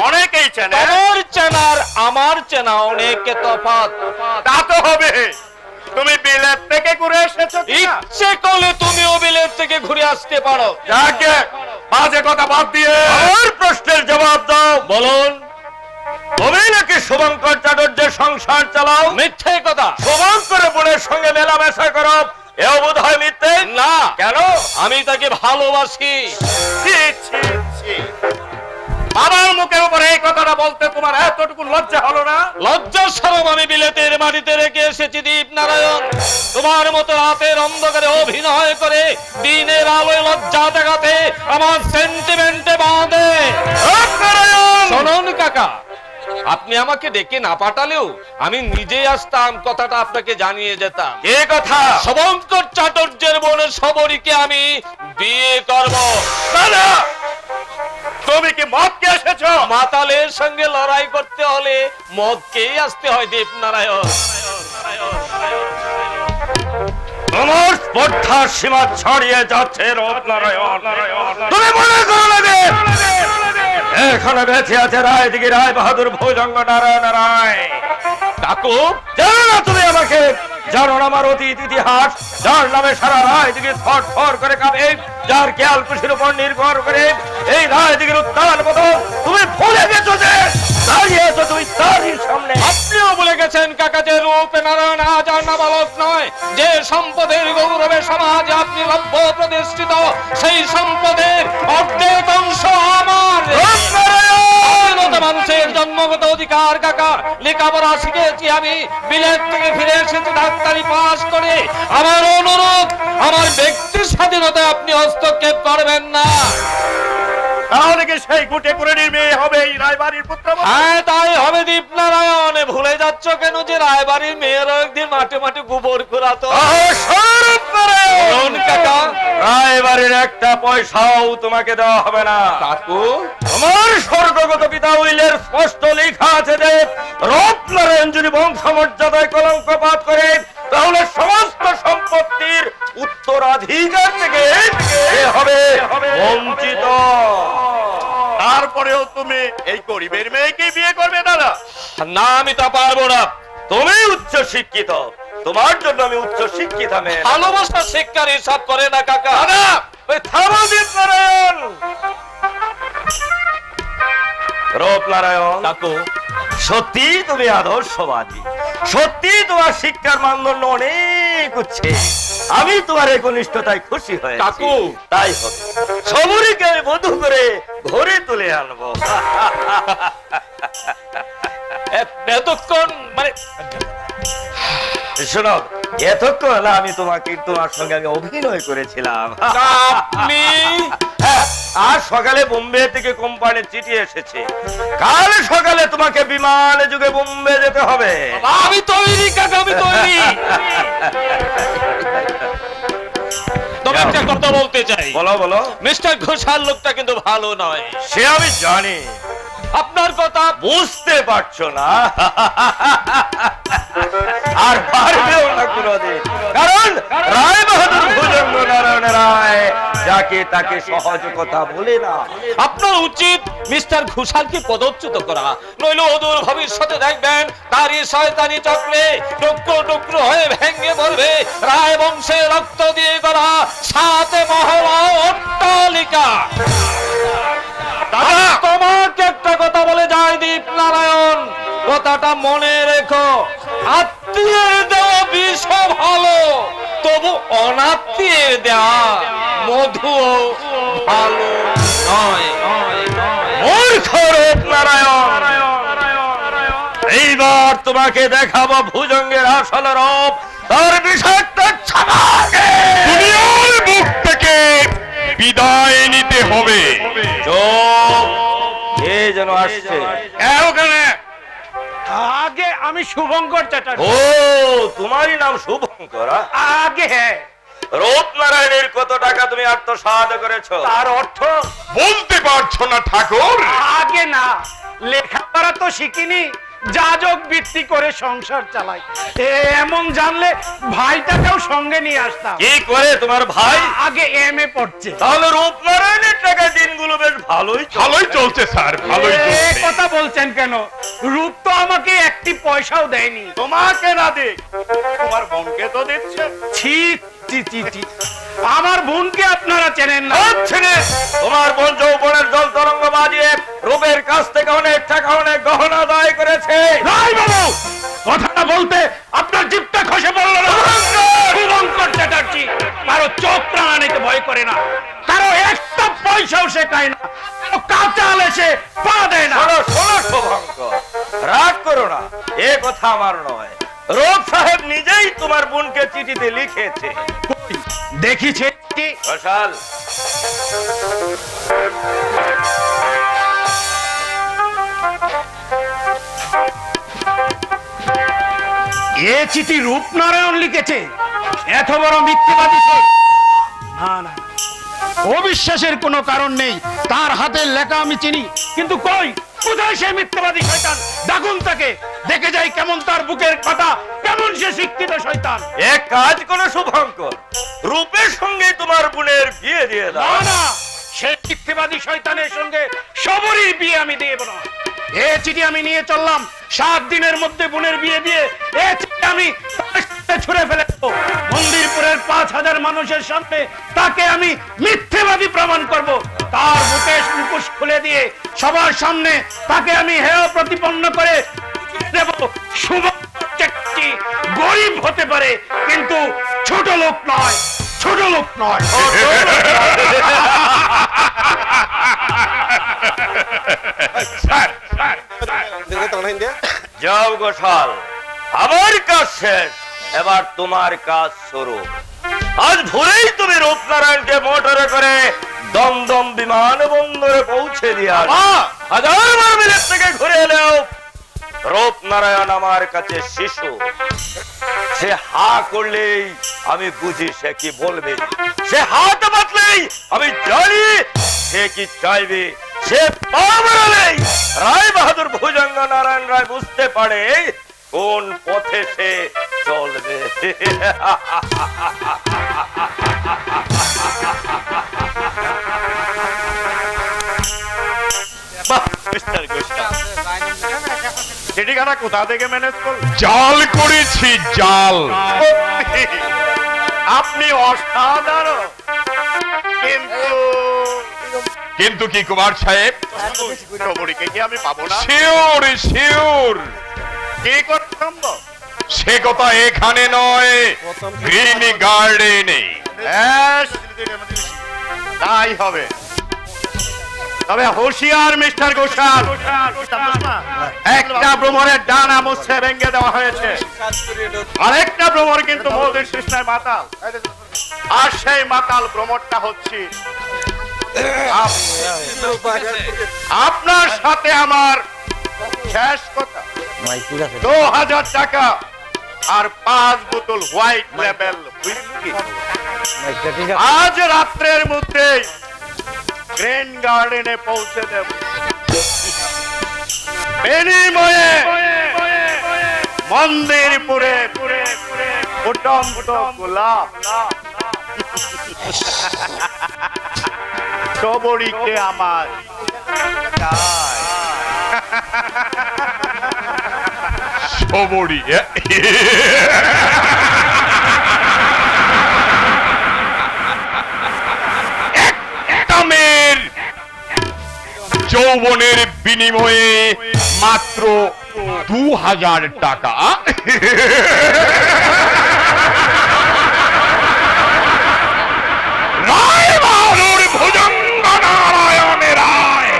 অনেকেই চেনে। তোমার চেনার আমার চেনা অনেক তফাৎ। তা তো হবে। তুমি বিলেত থেকে ঘুরে এসেছো কিনা? ইচ্ছে করলে তুমিও বিলেত থেকে ঘুরে আসতে পারো। যাকে বাজে কথা বাদ দিয়ে আমার প্রশ্নের জবাব দাও। বলুন। তুমি নাকি শুভঙ্কর চাটুর্যের সংসার চালাও? মিথ্যে কথা। শুভঙ্করের বোনের সঙ্গে মেলামেশা করো, এও বোধ হয় মিথ্যে। না। কেন? আমি তাকে ভালোবাসি। ছি, ছি, ছি। বাবার মুখের উপরে এই কথাটা বলতে তোমার এতটুকু লজ্জা হলো না? লজ্জার শরম আমি বিলেতের মাটিতে রেখে এসেছি দীপনারায়ণ। তোমার মতো রাতের অন্ধকারে অভিনয় করে দিনের আলোয় লজ্জা দেখাতে আমার সেন্টিমেন্টে বাঁধে। শুনুন কাকা, আপনি আমাকে ডেকে না পাঠালেও আমি নিজেই আসতাম, কথাটা আপনাকে জানিয়ে যেতাম। এ কথা শুভঙ্কর চাটুর্যের বোনের সবরীকে আমি বিয়ে করব। দাদা, তুমি কি মদকে এসেছো? মাতালের সঙ্গে লড়াই করতে হলে মদকেই আসতে হয় দীপনারায়ণ। তোমার স্পর্ধার সীমা ছাড়িয়ে যাচ্ছে রূপনারায়ণ। তুমি মনে করো না যে এখানে বেঁচে আছে রায়দিঘি রায় বাহাদুর ভুজঙ্গ নারায়ণ রায়? কাকু, জানো না তুমি আমাকে? জানো না আমার অতীত ইতিহাস? যার নামে সারা রায়দিঘি থর করে কাঁপে, যার খেয়াল খুশির উপর নির্ভর করে এই রায়দিঘির উত্থান পতন তুমি ভুলে গেছো যে দাঁড়িয়েছো তুমি তারই সামনে। আপনিও বলে গেছেন কাকা যে রূপ নারায়ণ আজ আর নাবালক নয়, যে সম্পদের গৌরবে সমাজে আপনি লভ্য প্রতিষ্ঠিত, সেই সম্পদের অর্ধেক অংশ আমার। স্বাধীনতা মানুষের জন্মগত অধিকার কাকা। লেখাপড়া শিখেছি আমি, বিলেত থেকে ফিরে এসেছি ডাক্তারি পাস করে। আমার অনুরোধ, আমার ব্যক্তির স্বাধীনতায় আপনি হস্তক্ষেপ করবেন না। তাহলে কি সেই গুটে করে মেয়ে হবে এই রায়বাড়ির পুত্র? হ্যাঁ, তাই হবে দীপনারায়ণ। ভুলে যাচ্ছ কেন যে রায়বাড়ির মেয়েরা একদিন মাঠে মাঠে গোবর কুড়াতো? কাকা, রায়বাড়ির একটা পয়সাও তোমাকে দেওয়া হবে না। কাকু, তোমার স্বর্গগত পিতা উইলের স্পষ্ট লেখা আছে যে রূপনারায়ণ যদি বংশমর্যাদায় কলঙ্কপাত করে তাহলে সমস্ত সম্পত্তির উত্তরাধিকার থেকে সে হবে বঞ্চিত। তারপরেও তুমি এই গরিবের মেয়েকে বিয়ে করবে দাদা? না, আমি তা পারবো না। তুমি উচ্চ শিক্ষিত, তোমার জন্য আমি উচ্চ শিক্ষিত মেয়ে। ভালোবাসা শিক্ষার হিসাব করে না কাকা। দাদা, ওই থামো দীপনারায়ণ। রূপনারায়ণ কাকু, সত্যি তুমি আদর্শবাদী, সত্যি তোমার শিক্ষার মানদণ্ড অনেক উচ্চে। আমি তোমার একনিষ্ঠতায় খুশি হয়েছি। কাকু, তাই হবে, সবরীকে বধূ করে ঘরে তুলে আনবো। এতক্ষণ মানে শোনো, এতক্ষণ আমি তোমার সঙ্গে আমি অভিনয় করেছিলাম। আপনি আজ সকালে বোম্বে থেকে কোম্পানির চিঠি এসেছে, কাল সকালে তোমাকে বিমানে যুগে বোম্বে যেতে হবে। আমি তৈরি কাকা, আমি তৈরি। তবে একটা কথা বলতে চাই। বলো বলো। মিস্টার ঘোষাল লোকটা কিন্তু ভালো নয়। সে আমি জানি, আপনার কথা বুঝতে পারছো না আর পারবেও না কোনোদিন, কারণ রায় বাহাদুর ভুজঙ্গ নারায়ণ রায় যাকে তাকে সহজ কথা বলে না। আপনার উচিত মিস্টার ঘোষালকে পদচ্যুত করা, নইলে অদূর ভবিষ্যতে দেখবেন তারই শয়তানি চক্রে টুকরো টুকরো হয়ে ভেঙে পড়বে রায় বংশে রক্ত দিয়ে করা সাথে মহলা অট্টালিকা। তোমাকে একটা কথা বলে যায় দীপনারায়ণ, কথাটা মনে রেখো। আত্মীয়ের দেওয়া বিষ ভালো, তবু অনাত্মীয়ের দেওয়া মধুও ভালো নয়। মূর্খ রূপনারায়ণ, এইবার তোমাকে দেখাবো ভুজঙ্গের আসল রূপ, তার বিষাক্ত দুনিয়ার মুখ থেকে বিদায় নিতে হবে। চোখ আসছে। ওখানে আগে আমি শুভঙ্কর চ্যাটার্জি। ও, তোমারই নাম শুভঙ্কর? আগে হ্যাঁ। রূপনারায়ণের কত টাকা তুমি আত্মসাৎ করেছো? তার অর্থ বলতে পারছো না ঠাকুর? আগে না, লেখাপড়া তো শিখিনি, যাজক বৃত্তি করে সংসার চালাই। এমন জানলে ভাইটাকেও সঙ্গে নিয়ে আসতাম। কি করে তোমার ভাই? আগে এমএ পড়ছে। তাহলে রূপনারায়ণের টাকা দিনগুলো বেশ ভালোই ভালোই চলছে স্যার, ভালোই এ চলছে। কথা বলছেন কেন? রূপ তো আমাকে একটি পয়সাও দেয়নি। তোমাকে না দিক, তোমার বোনকে তো দিচ্ছে। ছি ছি ছি ছি। আমার বোনকে আপনারা চেনেন না। হচ্ছে না, তোমার বোন যৌবনের জল তরঙ্গ বাজিয়ে রূপের কাছ থেকে অনেক টাকা অনেক গহনা আদায় করেছে। রাই বাবু, কথাটা বলতে আপনার জিভটা খসে পড়লো না? শুভঙ্কর চ্যাটার্জি কারো চোখ প্রাণানিতে ভয় করে না, কারো একটা পয়সাও শেখায় না, কারো কাঁচাল এসে পা দেয় না। শোনো শোনো শুভঙ্কর, রাগ করো না, এ কথা আমার নয়। রূপ সাহেব নিজেই তোমার বোনকে চিঠিতে লিখেছে। দেখিছে ঘোষাল, এ চিঠি রূপনারায়ণ লিখেছে? এত বড় মিথ্যেবাদী সে? না না, অবিশ্বাসের কোনো কারণ নেই। তার হাতের লেখা আমি চিনি, কিন্তু কই, কোথায় সে মিথ্যেবাদী শয়তান? ডাকুন তাকে, দেখে যাই কেমন তার বুকের কথা, কেমন সে শিক্ষিত শয়তান। এক কাজ করো শুভঙ্কর, রূপের সঙ্গে তোমার বোনের বিয়ে দিয়ে না দাও। না, সেই মিথ্যেবাদী শয়তানের সঙ্গে সবরই বিয়ে আমি দেব না। এ চিঠি আমি নিয়ে চললাম, 7 দিনের মধ্যে বোনের বিয়ে দিয়ে এ চিঠি আমি তার সাথে ছুঁড়ে ফেলে দেবো। মন্দিরপুরের 5000 মানুষের সামনে তাকে আমি মিথ্যেবাদী প্রমাণ করব। তার মুখেশ মুখোশ খুলে দিয়ে সবার সামনে তাকে আমি হেয় প্রতিপন্ন করে দেব। শুভ চ্যাটার্জি গরিব হতে পারে, কিন্তু ছোট লোক নয়, ছোট লোক নয়। স্যার, স্যার, যাও গোসাল, আমার কাজ শেষ, এবার তোমার কাজ শুরু। আজ ভোরেই তুমি রূপনারায়ণকে মোটরে করে দমদম বিমান বন্দরে পৌঁছে দিয়ে আসবে। 1000 মাইলের থেকে ঘুরে এলেও রূপনারায়ণ আমার কাছে শিশু। সে হা করলেই আমি বুঝি সে কি বলবে, সে হাত বাঁধলেই আমি জানি সে কি চাইবে, সে পা বাড়ালেই রায় বাহাদুর ভুজঙ্গ নারায়ণ রায় বুঝতে পারে কোন পথে সে চলবে। বাহ, মিস্টার গোস্বামী, চিঠিখানা কোথা থেকে ম্যানেজ করলেন? জাল করেছি, জাল। আপনি অসাধারণ, কিন্তু কিন্তু কি কুমার সাহেব? খবরকে কি আমি পাবো না? Sure, sure. কি করে সম্ভব? সে কথা এখানে নয়, গ্রিন গার্ডেনে। ব্যাস, তাই হবে। তবে হুঁশিয়ার মিস্টার ঘোষাল, একটা ভ্রমণের ডানা মুছে ভেঙে দেওয়া হয়েছে, আরেকটা ভ্রমণ কিন্তু মোদের সৃষ্টায় মাতাল। আর সেই মাতাল ভ্রমণটা হচ্ছে আপনার সাথে আমার শেষ কথা। 2000 টাকা আর 5 বোতল হোয়াইট লেবেল হুইস্কি আজ রাত্রের মধ্যেই গ্রিন গার্ডেনে পৌঁছে দেব। বিনিময়ে মন্দিরপুরে ফুটন্ত গোলাপ সবরীকে আমার চাই। সবরি। একটা মেয়ের যৌবনের বিনিময়ে মাত্র 2000 টাকা। রায় বাহাদুর ভুজঙ্গ নারায়ণ রায়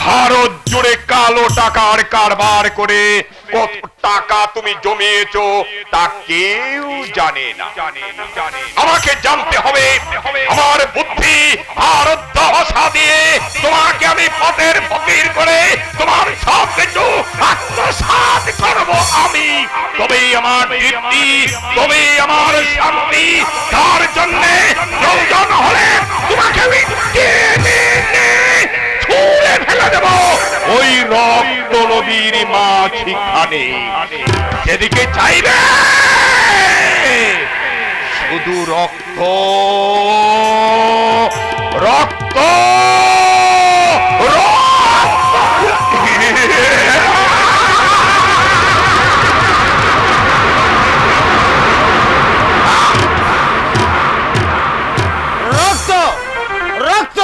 ভারত জুড়ে কালো টাকার কারবার করে কত টাকা তুমি জমিয়েছো তা কেউ জানে না। আমাকে জানতে হবে, আমার বুদ্ধি আর দশা দিয়ে তোমাকে আমি পথের ফকির করে তোমার সব কিছু আত্মসাৎ করব আমি। তবেই আমার তৃপ্তি, তবেই আমার শান্তি। তার জন্য প্রয়োজন হলে তোমাকে আমি টেনে ছুঁড়ে ফেলে দেব ওই রক্ত নদীর মাঝখানে। যেদিকে চাইবে শুধু রক্ত, রক্ত, রক্ত, রক্ত,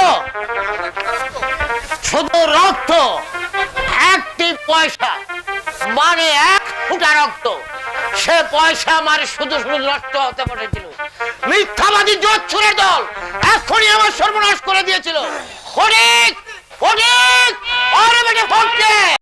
শুধু রক্ত। একটি পয়সা মানে 1 ফুটা রক্ত, সে পয়সা আমার শুধু শুধু নষ্ট হতে বসেছিল। মিথ্যাবাদী জোচ্ছুরের দল এখনই আমার সর্বনাশ করে দিয়েছিল। অনেক অনেক